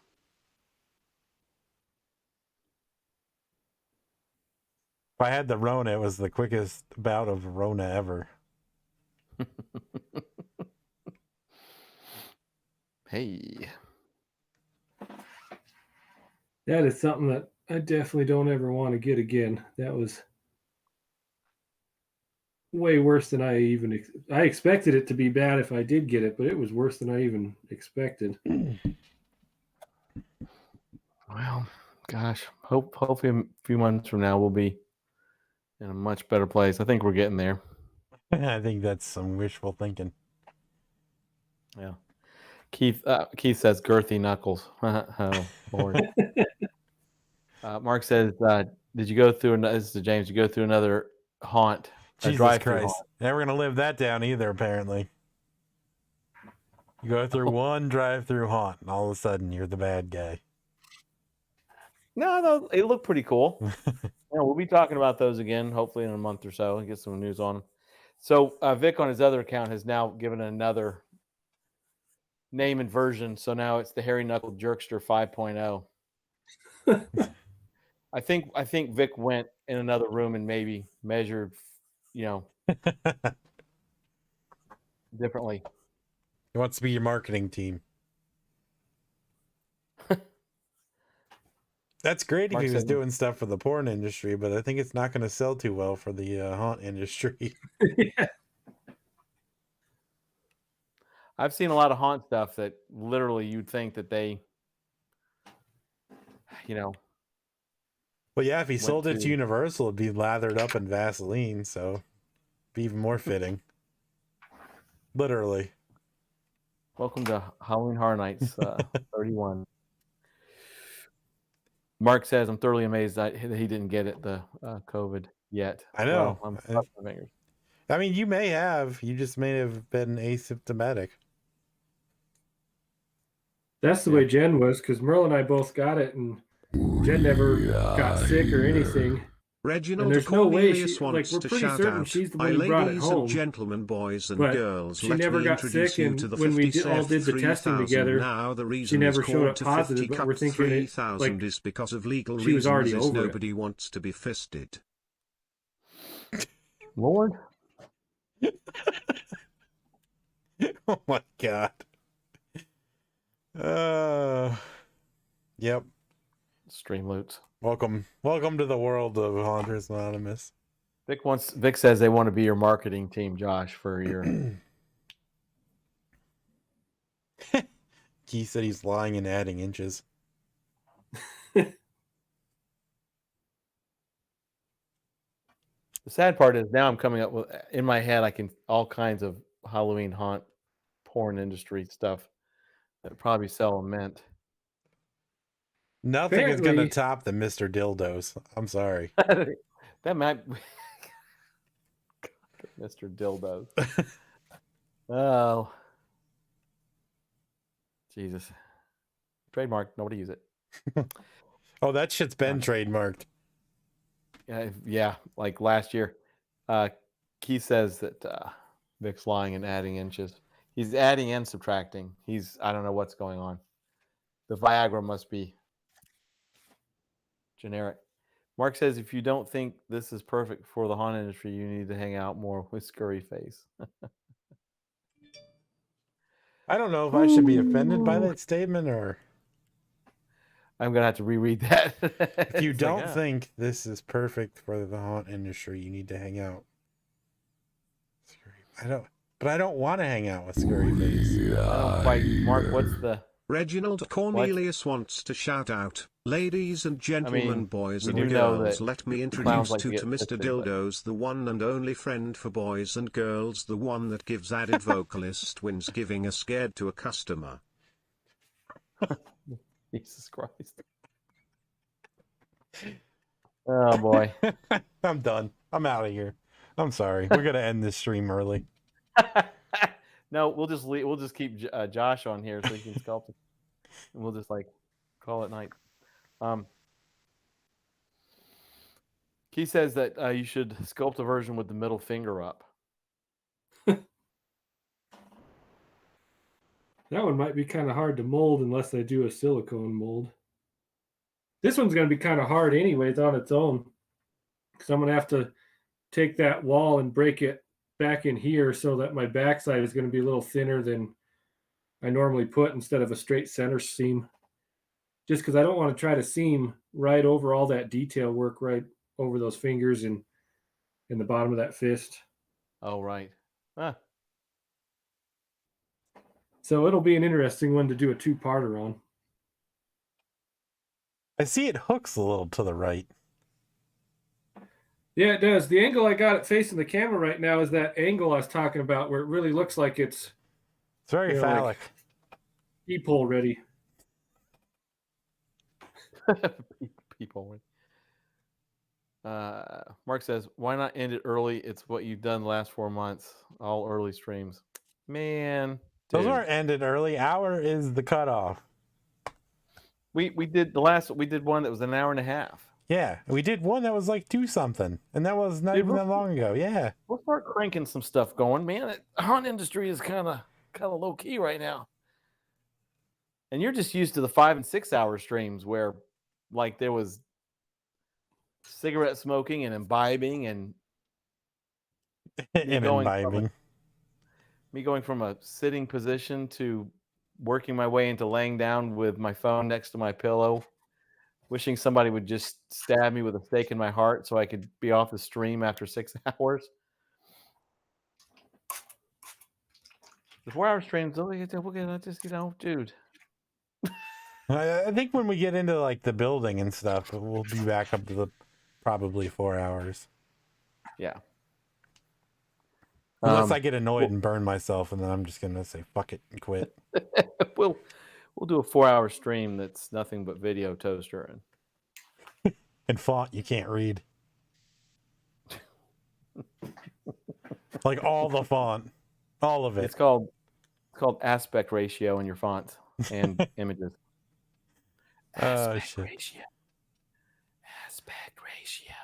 If I had the Rona, it was the quickest bout of Rona ever. Hey. That is something that I definitely don't ever want to get again. That was way worse than I even I expected it to be bad if I did get it, but it was worse than I even expected. Well, gosh, hopefully a few months from now we'll be in a much better place. I think we're getting there. I think that's some wishful thinking. Yeah. Keith says girthy knuckles. Oh Lord. Mark says, did you go through? This is James. You go through another haunt? Jesus Christ! Never gonna live that down either. Apparently, you go through one drive-through haunt, and all of a sudden you're the bad guy. No, it looked pretty cool. Yeah, we'll be talking about those again, hopefully in a month or so, and get some news on them. So Vic on his other account has now given another name and version. So now it's the Hairy Knuckle Jerkster 5.0. I think Vic went in another room and maybe measured, differently. He wants to be your marketing team. That's great if he was doing stuff for the porn industry, but I think it's not going to sell too well for the haunt industry. Yeah. I've seen a lot of haunt stuff that literally you'd think that they, Well, yeah, if he sold it to Universal, it'd be lathered up in Vaseline, so it'd be even more fitting. Literally. Welcome to Halloween Horror Nights 31. Mark says, I'm thoroughly amazed that he didn't get it, the COVID yet. I know. Well, I'm crossing my fingers. I mean, you may have. You just may have been asymptomatic. That's the way Jen was, because Merle and I both got it, and Jen never got sick or anything. Reginald there's no way she, wants we're to pretty shout certain out, she's the one who brought it ladies home. and gentlemen, boys and But girls, she let never me got introduce sick, you and to the when we 50 all did the testing 3000 together, now. The reason she never it's showed called up to positive, 50 but we're cup thinking 3000 is because of legal she was already reasons. over Nobody wants to be fisted. Lord. Oh my God. Yep. Stream loots. Welcome to the world of Haunters Anonymous. Vic says they want to be your marketing team, Josh, for your. Keith said he's lying and adding inches. The sad part is now I'm coming up with, in my head, I can all kinds of Halloween haunt porn industry stuff that probably sell a mint. Nothing is going to top the Mr. Dildos. I'm sorry. That might Mr. Dildos. Oh. Jesus. Trademark. Nobody use it. Oh, that shit's been trademarked. Yeah, like last year. Keith says that Vic's lying and adding inches. He's adding and subtracting. I don't know what's going on. The Viagra must be generic. Mark says, if you don't think this is perfect for the haunt industry, you need to hang out more with Scurry Face. I don't know if I should be offended by that statement or... I'm going to have to reread that. If you don't think this is perfect for the haunt industry, you need to hang out. I don't want to hang out with Scurry Face. I don't quite. Mark, what's the... Reginald Cornelius wants to shout out, ladies and gentlemen, boys and girls, let me introduce you to Mr. Dildos, the one and only friend for boys and girls, the one that gives added vocalist wins giving a scared to a customer. Jesus Christ. Oh, boy. I'm done. I'm out of here. I'm sorry. We're going to end this stream early. No, we'll just keep Josh on here so he can sculpt it. And we'll just call it night. He says that you should sculpt a version with the middle finger up. That one might be kind of hard to mold unless I do a silicone mold. This one's going to be kind of hard anyways on its own, because I'm going to have to take that wall and break it back in here so that my backside is going to be a little thinner than I normally put instead of a straight center seam. Just because I don't want to try to seam right over all that detail work right over those fingers and in the bottom of that fist. Oh, right. Ah. So it'll be an interesting one to do a two-parter on. I see it hooks a little to the right. Yeah, it does. The angle I got it facing the camera right now is that angle I was talking about where it really looks like it's very phallic. Like peephole ready. People. Mark says, why not end it early? It's what you've done the last 4 months. All early streams. Man. Those aren't ended early. Hour is the cutoff. We did one that was an hour and a half. Yeah, we did one that was like 2 something, and that was not even that long ago. Yeah, we'll start cranking some stuff going, man. The hunt industry is kind of low key right now, and you're just used to the 5 and 6 hour streams where, like, there was cigarette smoking and imbibing and me going from a sitting position to working my way into laying down with my phone next to my pillow. Wishing somebody would just stab me with a stake in my heart so I could be off the stream after 6 hours. The 4 hour streams, we'll get just, dude. I think when we get into like the building and stuff, we'll be back up to the probably 4 hours. Yeah. Unless I get annoyed and burn myself, and then I'm just gonna say fuck it and quit. We'll do a 4 hour stream that's nothing but video toaster and font you can't read. Like all the font, all of it. It's called aspect ratio in your fonts and images. Aspect ratio. Aspect ratio.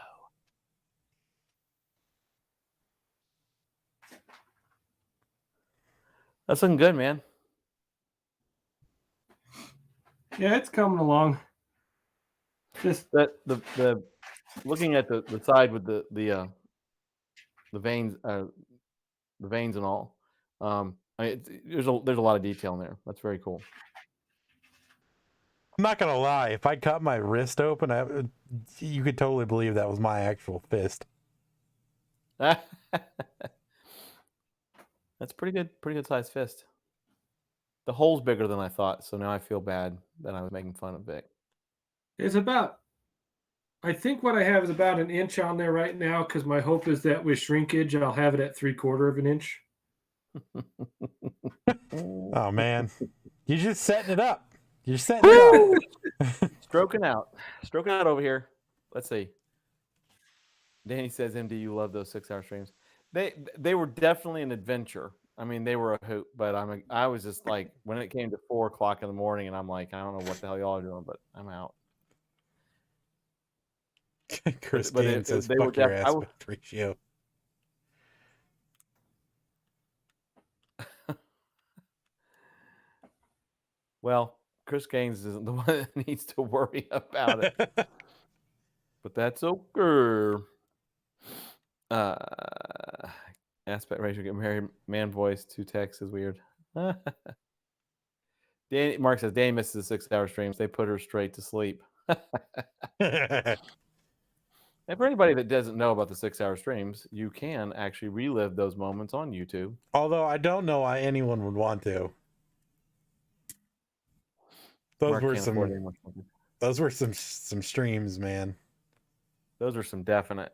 That's looking good, man. Yeah, it's coming along. Just that the looking at the side with the veins and all. There's a lot of detail in there. That's very cool. I'm not gonna lie. If I cut my wrist open, you could totally believe that was my actual fist. That's pretty good sized fist. The hole's bigger than I thought, so now I feel bad that I was making fun of Vic. It's about, I think what I have is about 1 inch on there right now, because my hope is that with shrinkage, I'll have it at 3/4 of an inch. Oh, man. You're just setting it up. You're setting it up. Stroking out over here. Let's see. Danny says, MD, you love those 6 hour streams. They were definitely an adventure. I mean, they were a hoot, but I was just like, when it came to 4 o'clock in the morning, and I'm like, I don't know what the hell y'all are doing, but I'm out. Chris Gaines says, fuck your aspect ratio. Well, Chris Gaines isn't the one that needs to worry about it. But that's okay. Aspect ratio, get married, man voice, 2 texts is weird. Mark says, Danny misses the 6 hour streams. They put her straight to sleep. And for anybody that doesn't know about the 6 hour streams, you can actually relive those moments on YouTube. Although I don't know why anyone would want to. Those were some streams, man. Those are some definite.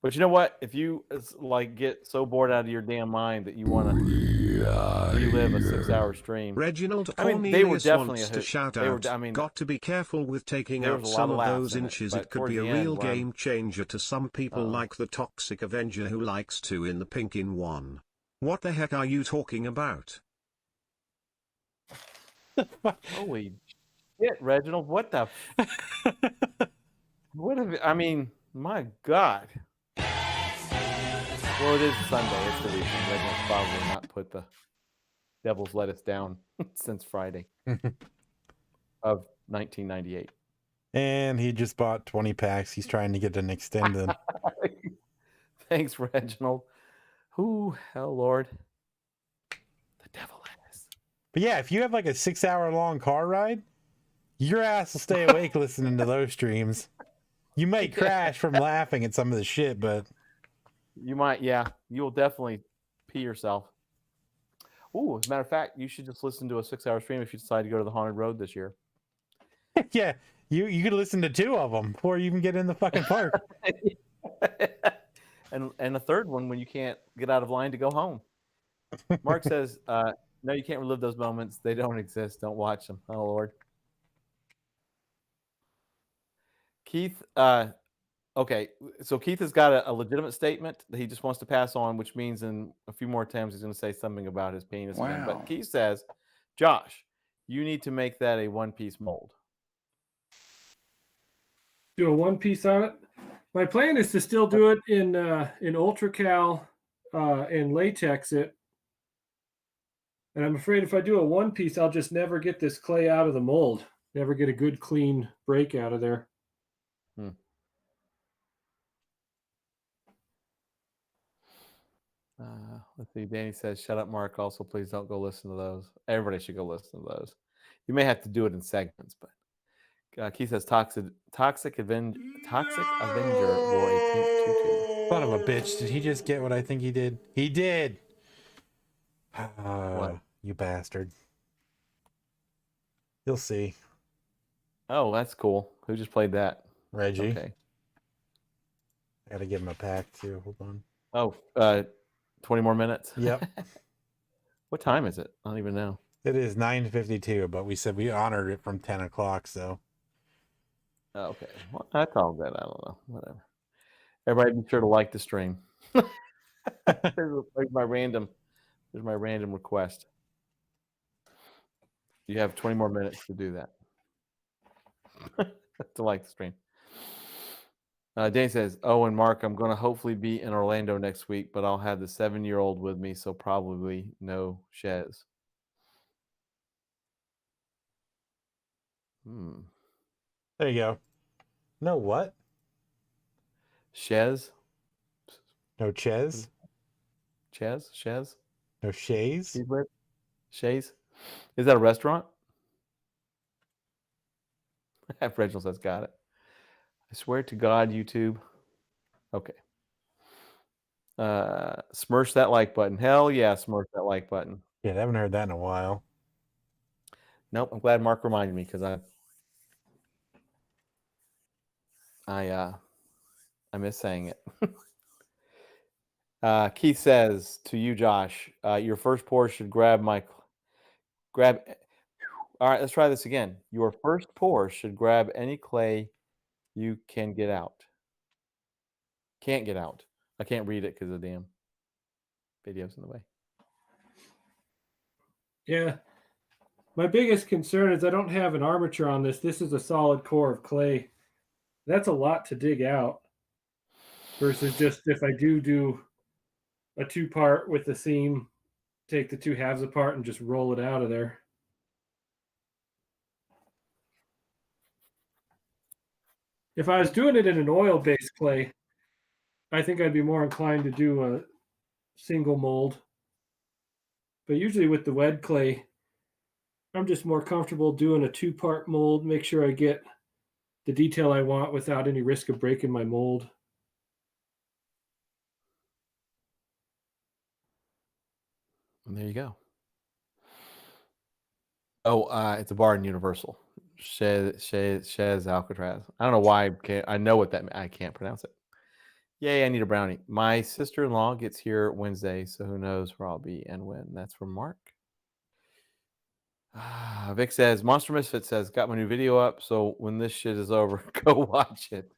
But you know what? If you like get so bored out of your damn mind that you want to relive a 6 hour stream, Reginald they were definitely wants to shout out. Got to be careful with taking out some of those inches. It could be a real game changer to some people, like the Toxic Avenger who likes 2 in the pink in 1. What the heck are you talking about? Holy shit, Reginald! What the? What have I mean? My God. Well, it is Sunday. It's the weekend. Reginald's probably not put the Devil's let us down since Friday of 1998. And he just bought 20 packs. He's trying to get an extended. Thanks, Reginald. Who, hell, Lord. The devil let us. But yeah, if you have like a 6-hour long car ride, your ass will stay awake listening to those streams. You might crash from laughing at some of the shit, but you might, yeah. You'll definitely pee yourself. Ooh, as a matter of fact, you should just listen to a 6-hour stream if you decide to go to the Haunted Road this year. yeah, you could listen to 2 of them before you even get in the fucking park. and a third one when you can't get out of line to go home. Mark says, no, you can't relive those moments. They don't exist. Don't watch them. Oh, Lord. Keith, okay, so Keith has got a legitimate statement that he just wants to pass on, which means in a few more times he's going to say something about his penis again. But Keith says, Josh, you need to make that a one-piece mold. Do a one-piece on it. My plan is to still do it in Ultracal and latex it. And I'm afraid if I do a one-piece, I'll just never get this clay out of the mold. Never get a good, clean break out of there. Let's see. Danny says, shut up, Mark. Also, please don't go listen to those. Everybody should go listen to those. You may have to do it in segments, but Keith says, Toxic Avenger wore a pink tutu. Son of a bitch. Did he just get what I think he did? He did. What? You bastard. You'll see. Oh, that's cool. Who just played that? Reggie. Okay. I gotta give him a pack too. Hold on. Oh, 20 more minutes? Yep. What time is it? I don't even know. It is 9:52, but we said we honored it from 10 o'clock, so. Okay. Well, that's all good. I don't know. Whatever. Everybody be sure to like the stream. There's my random request. You have 20 more minutes to do that. To like the stream. Danny says, oh, and Mark, I'm going to hopefully be in Orlando next week, but I'll have the 7-year-old with me, so probably no Shez. There you go. No what? Shez? No Ches? Shez? No Shays? Shays? Is that a restaurant? Reginald says, got it. I swear to God, YouTube. Okay. Smirch that like button. Hell yeah, smirch that like button. Yeah, I haven't heard that in a while. Nope, I'm glad Mark reminded me because I miss saying it. Keith says to you, Josh, your first pour should grab. All right, let's try this again. Your first pour should grab any clay you can get out. Can't get out. I can't read it because the damn video's in the way. Yeah. My biggest concern is I don't have an armature on this. This is a solid core of clay. That's a lot to dig out versus just if I do a 2-part with the seam, take the 2 halves apart and just roll it out of there. If I was doing it in an oil-based clay, I think I'd be more inclined to do a single mold. But usually with the wet clay, I'm just more comfortable doing a 2-part mold, make sure I get the detail I want without any risk of breaking my mold. And there you go. Oh, it's a bar in Universal. Chez Alcatraz. I don't know why. I know what that means. I can't pronounce it. Yay, I need a brownie. My sister-in-law gets here Wednesday, so who knows where I'll be and when. That's from Mark. Vic says, Monster Misfit says, got my new video up, so when this shit is over, go watch it.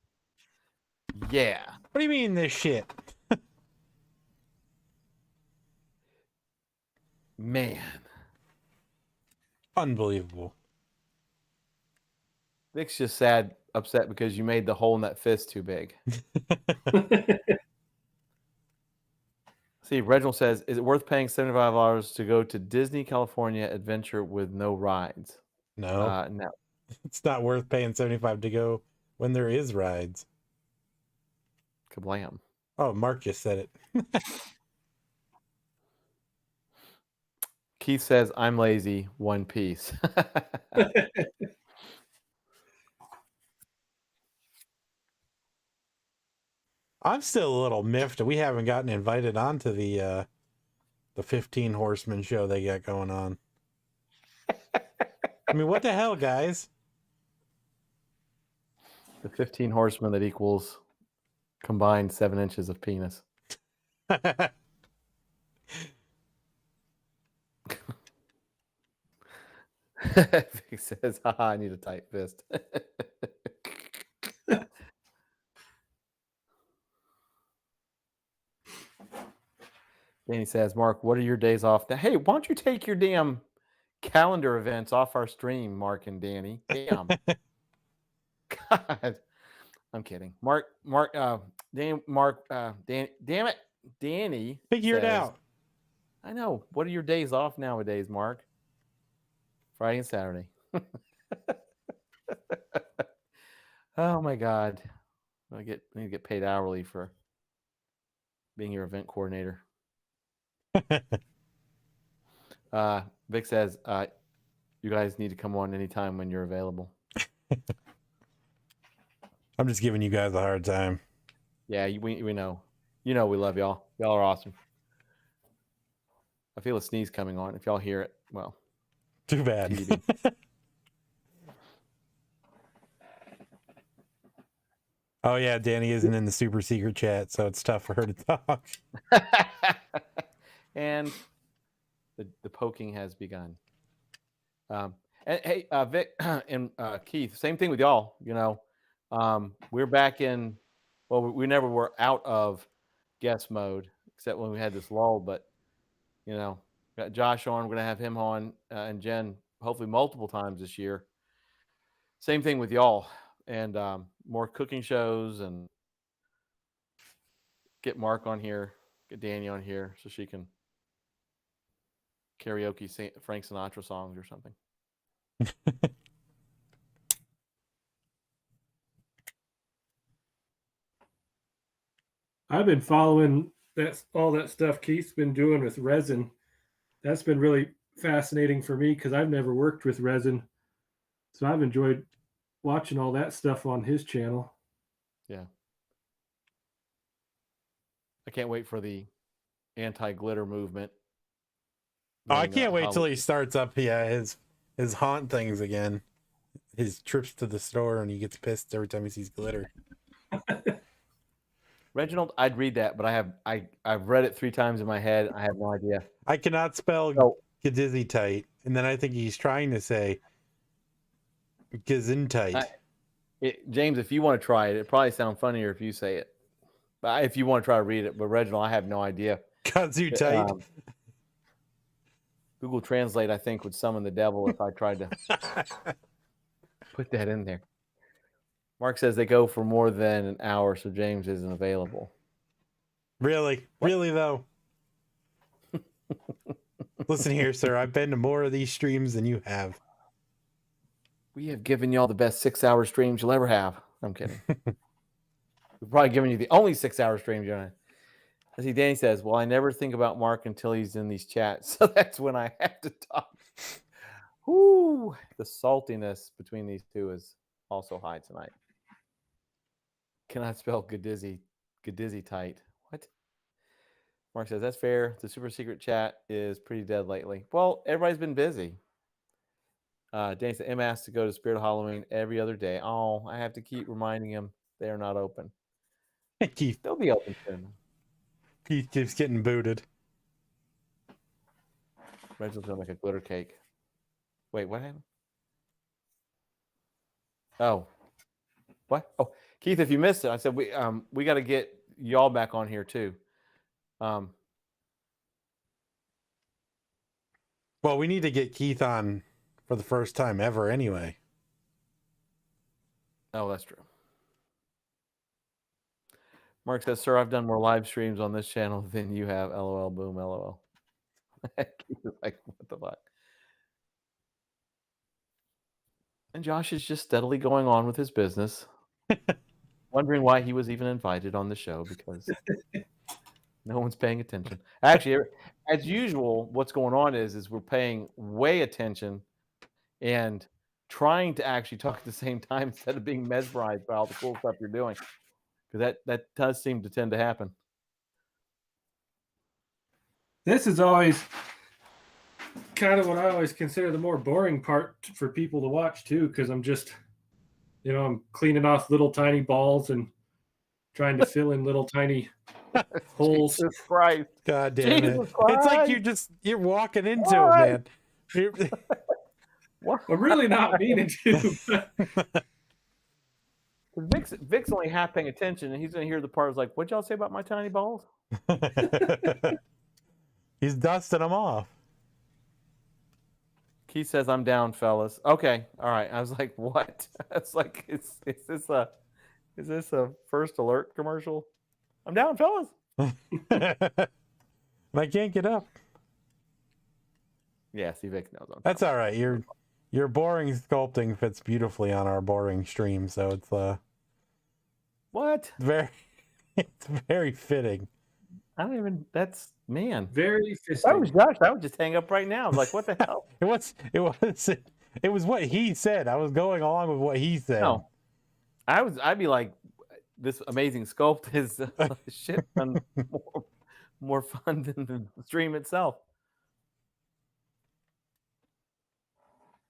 Yeah. What do you mean this shit? Man. Unbelievable. Vic's just upset because you made the hole in that fist too big. See, Reginald says, is it worth paying $75 to go to Disney California Adventure with no rides? No. No. It's not worth paying $75 to go when there is rides. Kablam. Oh, Mark just said it. Keith says, I'm lazy, One Piece. I'm still a little miffed. We haven't gotten invited onto the 15 Horsemen show they got going on. I mean, what the hell, guys? The 15 Horsemen that equals combined 7 inches of penis. Vic says, haha, I need a tight fist. Danny says, Mark, what are your days off? Hey, why don't you take your damn calendar events off our stream, Mark and Danny? Damn. God. I'm kidding. Damn it. Danny. Figure it out. I know. What are your days off nowadays, Mark? Friday and Saturday. Oh my God. I need to get paid hourly for being your event coordinator. Vic says, you guys need to come on anytime when you're available. I'm just giving you guys a hard time. Yeah, we know. You know we love y'all. Y'all are awesome. I feel a sneeze coming on. If y'all hear it, well. Too bad. Oh, yeah, Danny isn't in the super secret chat, so it's tough for her to talk. And the poking has begun. And hey, Vic and Keith, same thing with y'all. You know, we're back in. Well, we never were out of guest mode except when we had this lull. But you know, got Josh on. We're gonna have him on and Jen hopefully multiple times this year. Same thing with y'all, and more cooking shows, and get Mark on here, get Danny on here so she can karaoke Frank Sinatra songs or something. I've been following all that stuff Keith's been doing with resin. That's been really fascinating for me because I've never worked with resin. So I've enjoyed watching all that stuff on his channel. Yeah. I can't wait for the anti-glitter movement. Oh, I can't wait till he starts up his haunt things again. His trips to the store and he gets pissed every time he sees glitter. Reginald, I'd read that, but I've read it 3 times in my head. I have no idea. I cannot spell Gesundheit, and then I think he's trying to say Gesundheit. James, if you want to try it, it'd probably sound funnier if you say it. But if you want to try to read it, but Reginald, I have no idea. Gesundheit. Google Translate, I think, would summon the devil if I tried to put that in there. Mark says they go for more than an hour, so James isn't available. Really? What? Really, though? Listen here, sir. I've been to more of these streams than you have. We have given y'all the best 6-hour streams you'll ever have. I'm kidding. We've probably given you the only 6-hour streams you're on. I see Danny says, well, I never think about Mark until he's in these chats. So that's when I have to talk. Whoo! The saltiness between these two is also high tonight. Cannot spell Gadizzy tight. What? Mark says, that's fair. The super secret chat is pretty dead lately. Well, everybody's been busy. Danny said, M asked to go to Spirit of Halloween every other day. Oh, I have to keep reminding him they are not open. Keith. They'll be open soon. Keith keeps getting booted. Reginald's gonna make a glitter cake. Wait, what happened? Oh. What? Oh, Keith, if you missed it, I said we got to get y'all back on here too. Well, we need to get Keith on for the first time ever anyway. Oh, that's true. Mark says, "Sir, I've done more live streams on this channel than you have." LOL. Boom. LOL. Like, what the fuck? And Josh is just steadily going on with his business, wondering why he was even invited on the show because no one's paying attention. Actually, as usual, what's going on is we're paying way attention and trying to actually talk at the same time instead of being mesmerized by all the cool stuff you're doing. Because that does seem to tend to happen. This is always kind of what I always consider the more boring part for people to watch too, because I'm just, I'm cleaning off little tiny balls and trying to fill in little tiny holes. Jesus Christ. God damn Jesus it. Christ. It's like you're walking into it, man. I'm really not meaning to. Vic's only half paying attention, and he's going to hear the part like, "What'd y'all say about my tiny balls?" He's dusting them off. Keith says, "I'm down, fellas." Okay, all right. I was like, "What?" It's like, is this a First Alert commercial? I'm down, fellas. I can't get up. Yeah, see, Vic knows. That's all right. Your boring sculpting fits beautifully on our boring stream, so it's what? It's very fitting. I don't even. That's man. Very fisting. That was Josh. I would just hang up right now. I was like, what the hell? It was what he said. I was going along with what he said. No, I'd be like, this amazing sculpt is shit fun, more fun than the stream itself.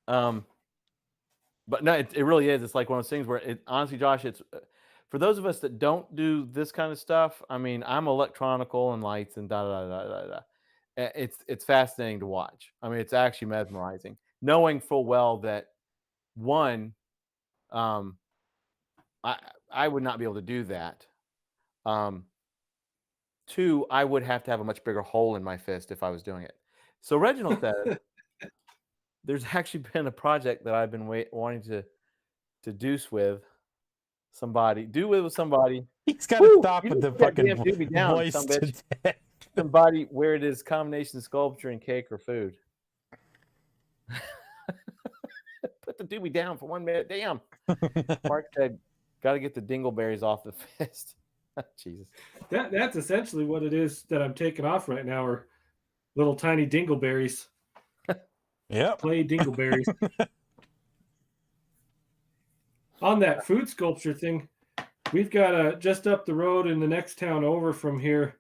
But no, it really is. It's like one of those things where honestly, Josh, it's for those of us that don't do this kind of stuff. I mean, I'm electronical and lights and da da da da da. It's fascinating to watch. I mean, it's actually mesmerizing, knowing full well that one, I would not be able to do that. Two, I would have to have a much bigger hole in my fist if I was doing it. So Reginald said, there's actually been a project that I've been wanting to do with somebody. He's got to stop with the fucking voice today. Somebody where it is combination of sculpture and cake or food. Put the doobie down for 1 minute. Damn. Mark said, got to get the dingleberries off the fist. Jesus. That's essentially what it is that I'm taking off right now, are little tiny dingleberries. Yeah. Clay dingleberries. On that food sculpture thing, we've got just up the road in the next town over from here,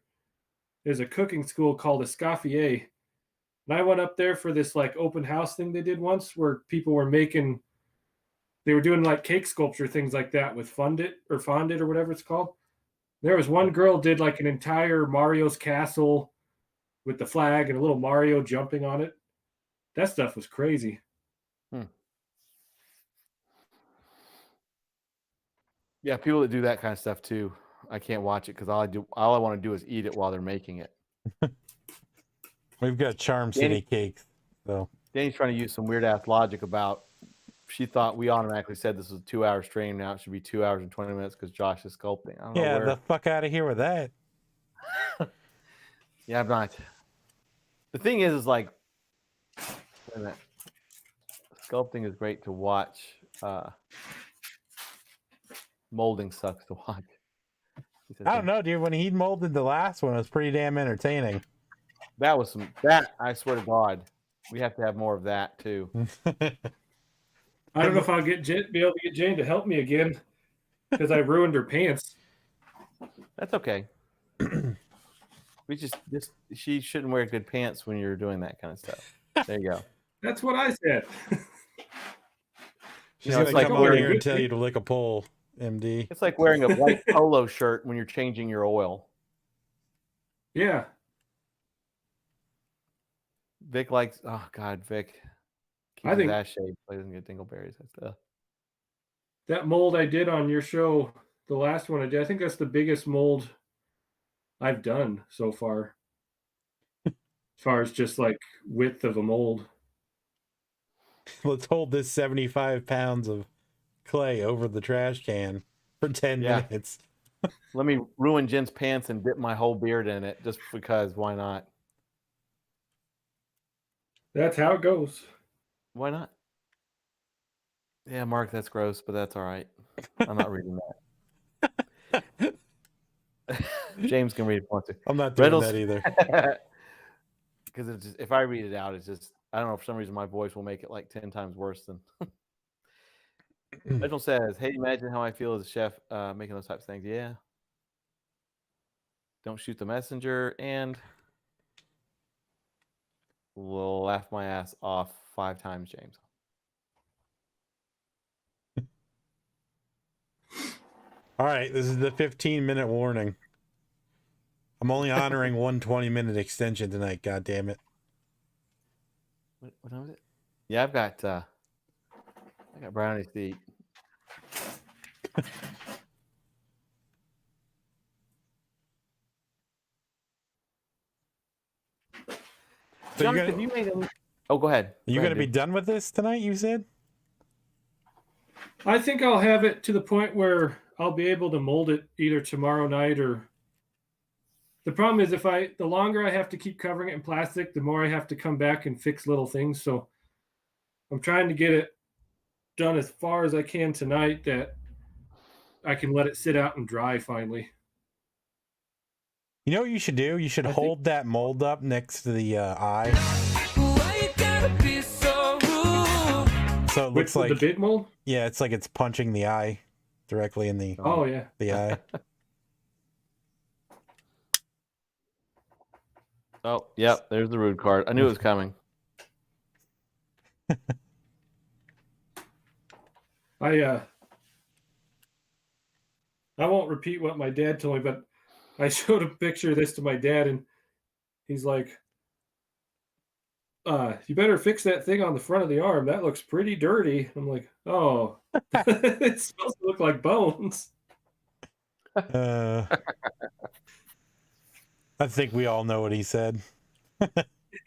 there's a cooking school called Escoffier. And I went up there for this like open house thing they did once where people were they were doing like cake sculpture, things like that with fondant or whatever it's called. There was one girl did like an entire Mario's castle with the flag and a little Mario jumping on it. That stuff was crazy. Yeah, people that do that kind of stuff too. I can't watch it because all I want to do is eat it while they're making it. We've got Charm City cakes. So Danny's trying to use some weird ass logic about. She thought we automatically said this was a 2-hour stream. Now it should be 2 hours and 20 minutes because Josh is sculpting. I don't know where. the fuck out of here with that. Yeah, I'm not. The thing is like, wait a minute. Sculpting is great to watch. Molding sucks to watch. I don't know, dude. When he molded the last one, it was pretty damn entertaining. That I swear to God, we have to have more of that too. I don't know if I'll be able to get Jane to help me again because I ruined her pants. That's okay. She shouldn't wear good pants when you're doing that kind of stuff. There you go. That's what I said. She's gonna come over here and tell you to lick a pole, MD. It's like wearing a white polo shirt when you're changing your oil. Yeah. Vic likes. Oh God, Vic. I think that shape so he doesn't get dingleberries and stuff. That mold I did on your show, the last one I did, I think that's the biggest mold I've done so far. As far as just like width of a mold. Let's hold this 75 pounds of clay over the trash can for 10 minutes. Let me ruin Jen's pants and dip my whole beard in it just because. Why not? That's how it goes. Why not? Yeah, Mark, that's gross, but that's all right. I'm not reading that. James can read it if he wants to. I'm not doing that either. Because if I read it out, it's just, I don't know, for some reason my voice will make it like 10 times worse than. Reginald says, hey, imagine how I feel as a chef making those types of things. Yeah. Don't shoot the messenger, and we'll laugh my ass off 5 times, James. All right, this is the 15-minute warning. I'm only honoring 1 20-minute extension tonight, God damn it. What time is it? Yeah, I got brownies to eat. So John, have you made any? Oh, go ahead. Are you going to be done with this tonight, you said? I think I'll have it to the point where I'll be able to mold it either tomorrow night or. The problem is the longer I have to keep covering it in plastic, the more I have to come back and fix little things. So I'm trying to get it done as far as I can tonight that I can let it sit out and dry finally. You know what you should do? You should hold that mold up next to the eye. So it looks like the big mold? Yeah, it's like it's punching the eye directly in the the eye. Oh, yep, there's the rude card. I knew it was coming. I won't repeat what my dad told me, but I showed a picture of this to my dad, and he's like, you better fix that thing on the front of the arm. That looks pretty dirty. I'm like, oh, it's supposed to look like bones. I think we all know what he said.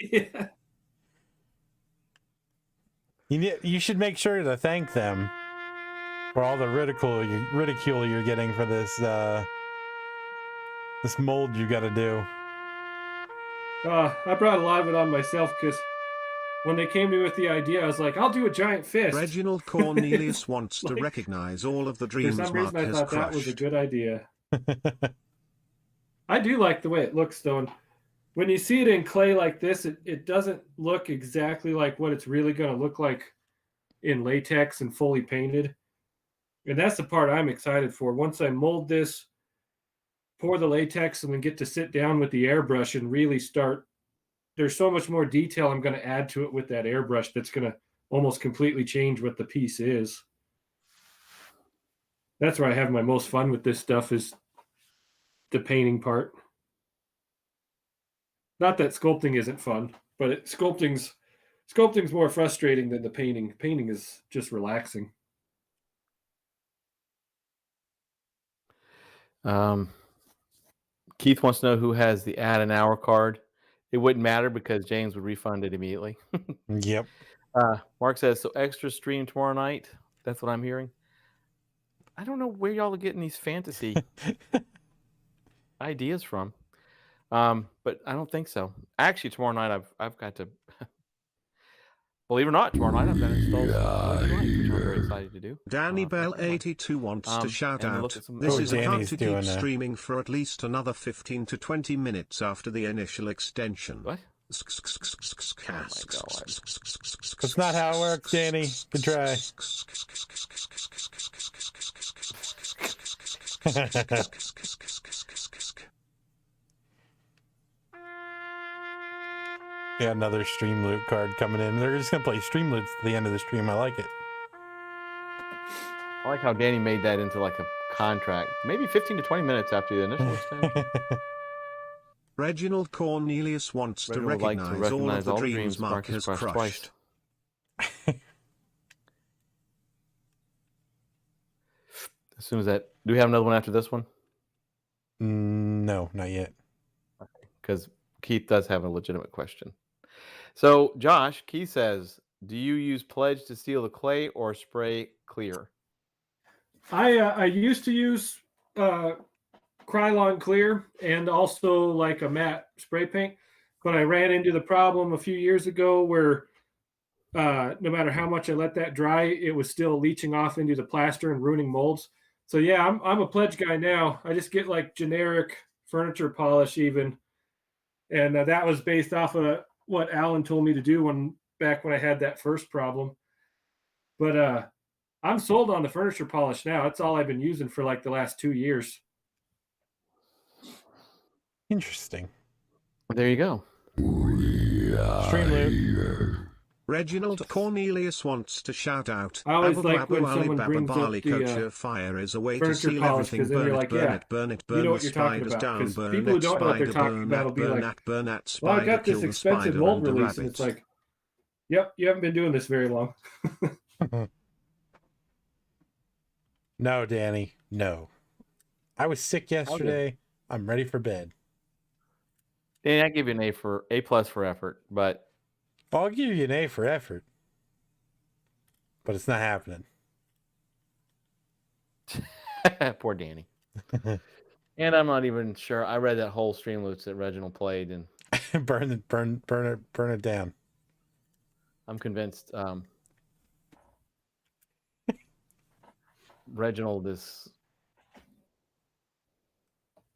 Yeah. You should make sure to thank them for all the ridicule you're getting for this this mold you got to do. I brought a lot of it on myself because when they came to me with the idea, I was like, I'll do a giant fist. Reginald Cornelius wants to recognize all of the dreams Mark has crushed. For some reason, I thought that was a good idea. I do like the way it looks, though. And when you see it in clay like this, it doesn't look exactly like what it's really going to look like in latex and fully painted. And that's the part I'm excited for. Once I mold this, pour the latex, and then get to sit down with the airbrush and really start. There's so much more detail I'm going to add to it with that airbrush that's going to almost completely change what the piece is. That's where I have my most fun with this stuff is the painting part. Not that sculpting isn't fun, but sculpting's more frustrating than the painting. Painting is just relaxing. Keith wants to know who has the add an hour card. It wouldn't matter because James would refund it immediately. Yep. Mark says, so extra stream tomorrow night. That's what I'm hearing. I don't know where y'all are getting these fantasy ideas from. But I don't think so. Actually, tomorrow night I've got to believe it or not, tomorrow night I've got to install which I'm very excited to do. Danny Bell 82 wants to shout out. This is a card to keep streaming for at least another 15 to 20 minutes after the initial extension. What? That's not how it works, Danny. Good try. Yeah, another stream loot card coming in. They're just gonna play stream loots to the end of the stream. I like it. I like how Danny made that into like a contract. Maybe 15 to 20 minutes after the initial extension. Reginald Cornelius wants to recognize all of the dreams Mark has crushed. As soon as that, do we have another one after this one? No, not yet. Because Keith does have a legitimate question. So, Josh, Keith says, do you use Pledge to seal the clay or spray clear? I used to use Krylon clear and also like a matte spray paint. But I ran into the problem a few years ago where no matter how much I let that dry, it was still leaching off into the plaster and ruining molds. So yeah, I'm a Pledge guy now. I just get like generic furniture polish even, and that was based off of what Alan told me to do back when I had that first problem. But I'm sold on the furniture polish now. That's all I've been using for like the last 2 years. Interesting. There you go. Streamloop. Reginald Cornelius wants to shout out. I always like when someone brings up the fire is a way furniture to seal polish, everything. then you're like, burn yeah, it, burn it, you burn know the what you're talking spiders about. down, Because burn people who that don't know what they're spider, talking burn about will that, be burn like, that, burn that well, I spider, got kill this the expensive spider mold and the release, and it's rabbit. like, yep, you haven't been doing this very long. No, Danny, no. I was sick yesterday. I'm ready for bed. Danny, I give you an A plus for effort, but I'll give you an A for effort. But it's not happening. poor Danny. And I'm not even sure. I read that whole Streamloops that Reginald played, and burn it down. I'm convinced Reginald is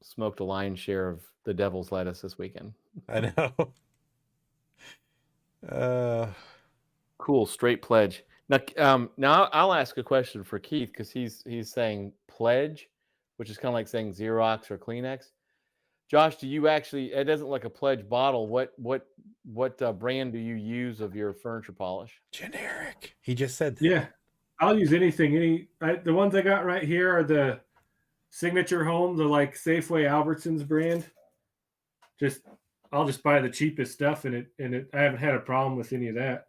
smoked a lion's share of the devil's lettuce this weekend. I know. Cool, straight pledge. Now I'll ask a question for Keith because he's saying pledge, which is kind of like saying Xerox or Kleenex. Josh, do you actually? It doesn't like a pledge bottle. What brand do you use of your furniture polish? Generic. He just said that. Yeah, I'll use anything. The ones I got right here are the Signature Home, the like Safeway Albertsons brand. I'll just buy the cheapest stuff in it. I haven't had a problem with any of that.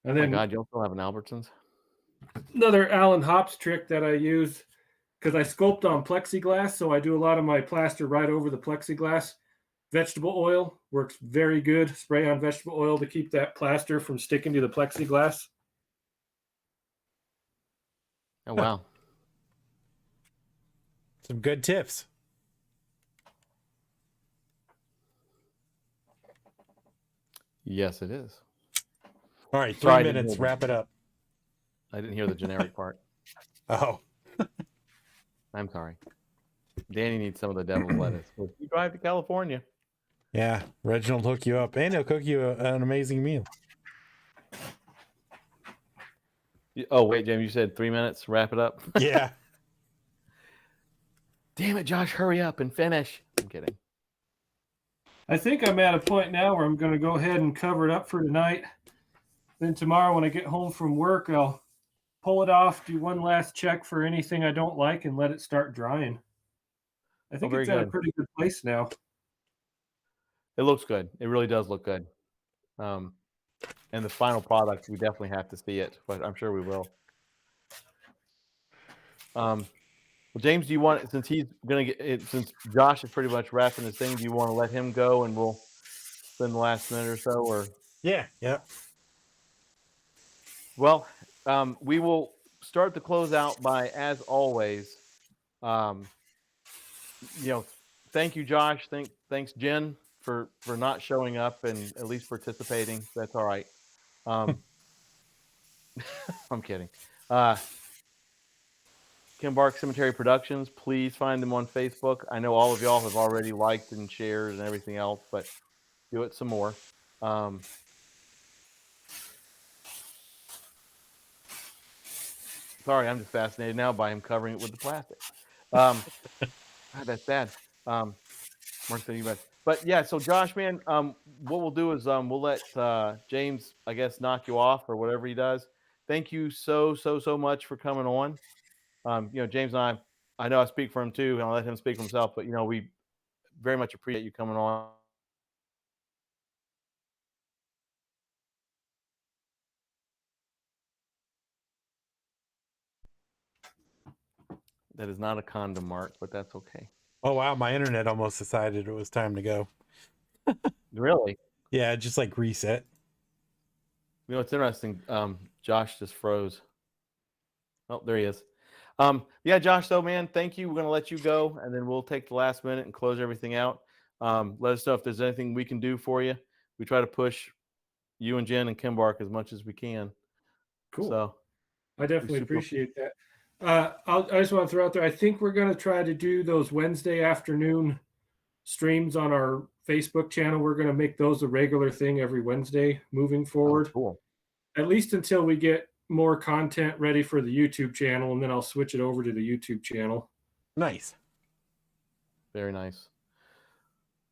And then, oh my God, you also have an Albertsons? Another Allen Hops trick that I use, because I sculpt on plexiglass, so I do a lot of my plaster right over the plexiglass. Vegetable oil works very good. Spray on vegetable oil to keep that plaster from sticking to the plexiglass. Oh, wow. Some good tips. Yes, it is. All right, 3 minutes. Wrap it up. I didn't hear the generic part. Oh. I'm sorry. Danny needs some of the devil's lettuce. You drive to California. Yeah, Reginald will hook you up, and he'll cook you an amazing meal. Oh, wait, Jim, you said 3 minutes? Wrap it up? Yeah. Damn it, Josh, hurry up and finish. I'm kidding. I think I'm at a point now where I'm going to go ahead and cover it up for tonight. Then tomorrow when I get home from work, I'll pull it off, do one last check for anything I don't like, and let it start drying. I think it's at a pretty good place now. It looks good. It really does look good. And the final product, we definitely have to see it, but I'm sure we will. Well, James, do you want, since he's going to get it, since Josh is pretty much wrapping this thing, do you want to let him go and we'll spend the last minute or so? Or yeah. Well, we will start the closeout by, as always, thank you, Josh. Thanks, Jen, for not showing up and at least participating. That's all right. I'm kidding. Kimbark Cemetery Productions. Please find them on Facebook. I know all of y'all have already liked and shared and everything else, but do it some more. Sorry, I'm just fascinated now by him covering it with the plastic. God, that's sad. But yeah, so Josh, man, what we'll do is we'll let James, I guess, knock you off or whatever he does. Thank you so much for coming on. James and I know I speak for him too, and I'll let him speak for himself, but we very much appreciate you coming on. That is not a condom, Mark, but that's okay. Oh, wow. My internet almost decided it was time to go. Really? Yeah, just like reset. It's interesting. Josh just froze. Oh, there he is. Yeah, Josh, though, man, thank you. We're going to let you go, and then we'll take the last minute and close everything out. Let us know if there's anything we can do for you. We try to push you and Jen and Kimbark as much as we can. Cool. So I definitely appreciate that. I just want to throw out there, I think we're going to try to do those Wednesday afternoon streams on our Facebook channel. We're going to make those a regular thing every Wednesday moving forward. Oh, cool. At least until we get more content ready for the YouTube channel, and then I'll switch it over to the YouTube channel. Nice. Very nice.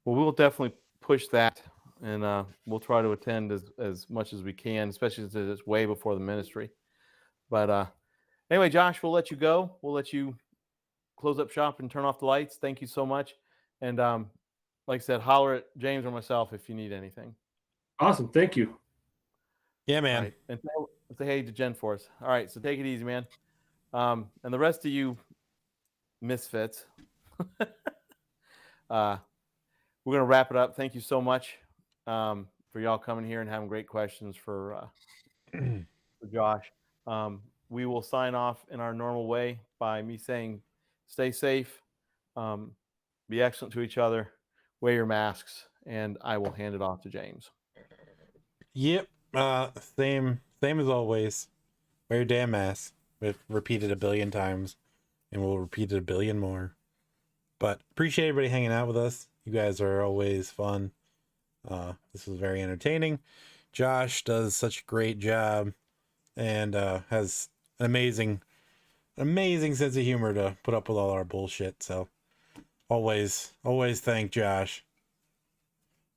Well, we will definitely push that, and we'll try to attend as much as we can, especially since it's way before the ministry. But anyway, Josh, we'll let you go. We'll let you close up shop and turn off the lights. Thank you so much. And like I said, holler at James or myself if you need anything. Awesome. Thank you. Yeah, man. Right. And say hey to Jen for us. All right. So take it easy, man. And the rest of you misfits, we're going to wrap it up. Thank you so much for y'all coming here and having great questions for Josh. We will sign off in our normal way by me saying, stay safe, be excellent to each other, wear your masks, and I will hand it off to James. Yep. Same as always. Wear your damn mask. We've repeated 1 billion times, and we'll repeat it 1 billion more. But appreciate everybody hanging out with us. You guys are always fun. This was very entertaining. Josh does such a great job and has an amazing sense of humor to put up with all our bullshit. So always thank Josh.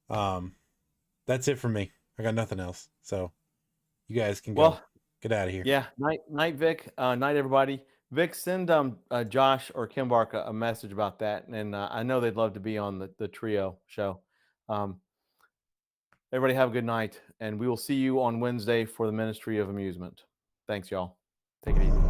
That's it for me. I got nothing else. So you guys can go. Get out of here. Yeah. Night, Vic. Night, everybody. Vic, send Josh or Kimbark a message about that. And I know they'd love to be on the trio show. Everybody have a good night. And we will see you on Wednesday for the Ministry of Amusement. Thanks, y'all. Take it easy.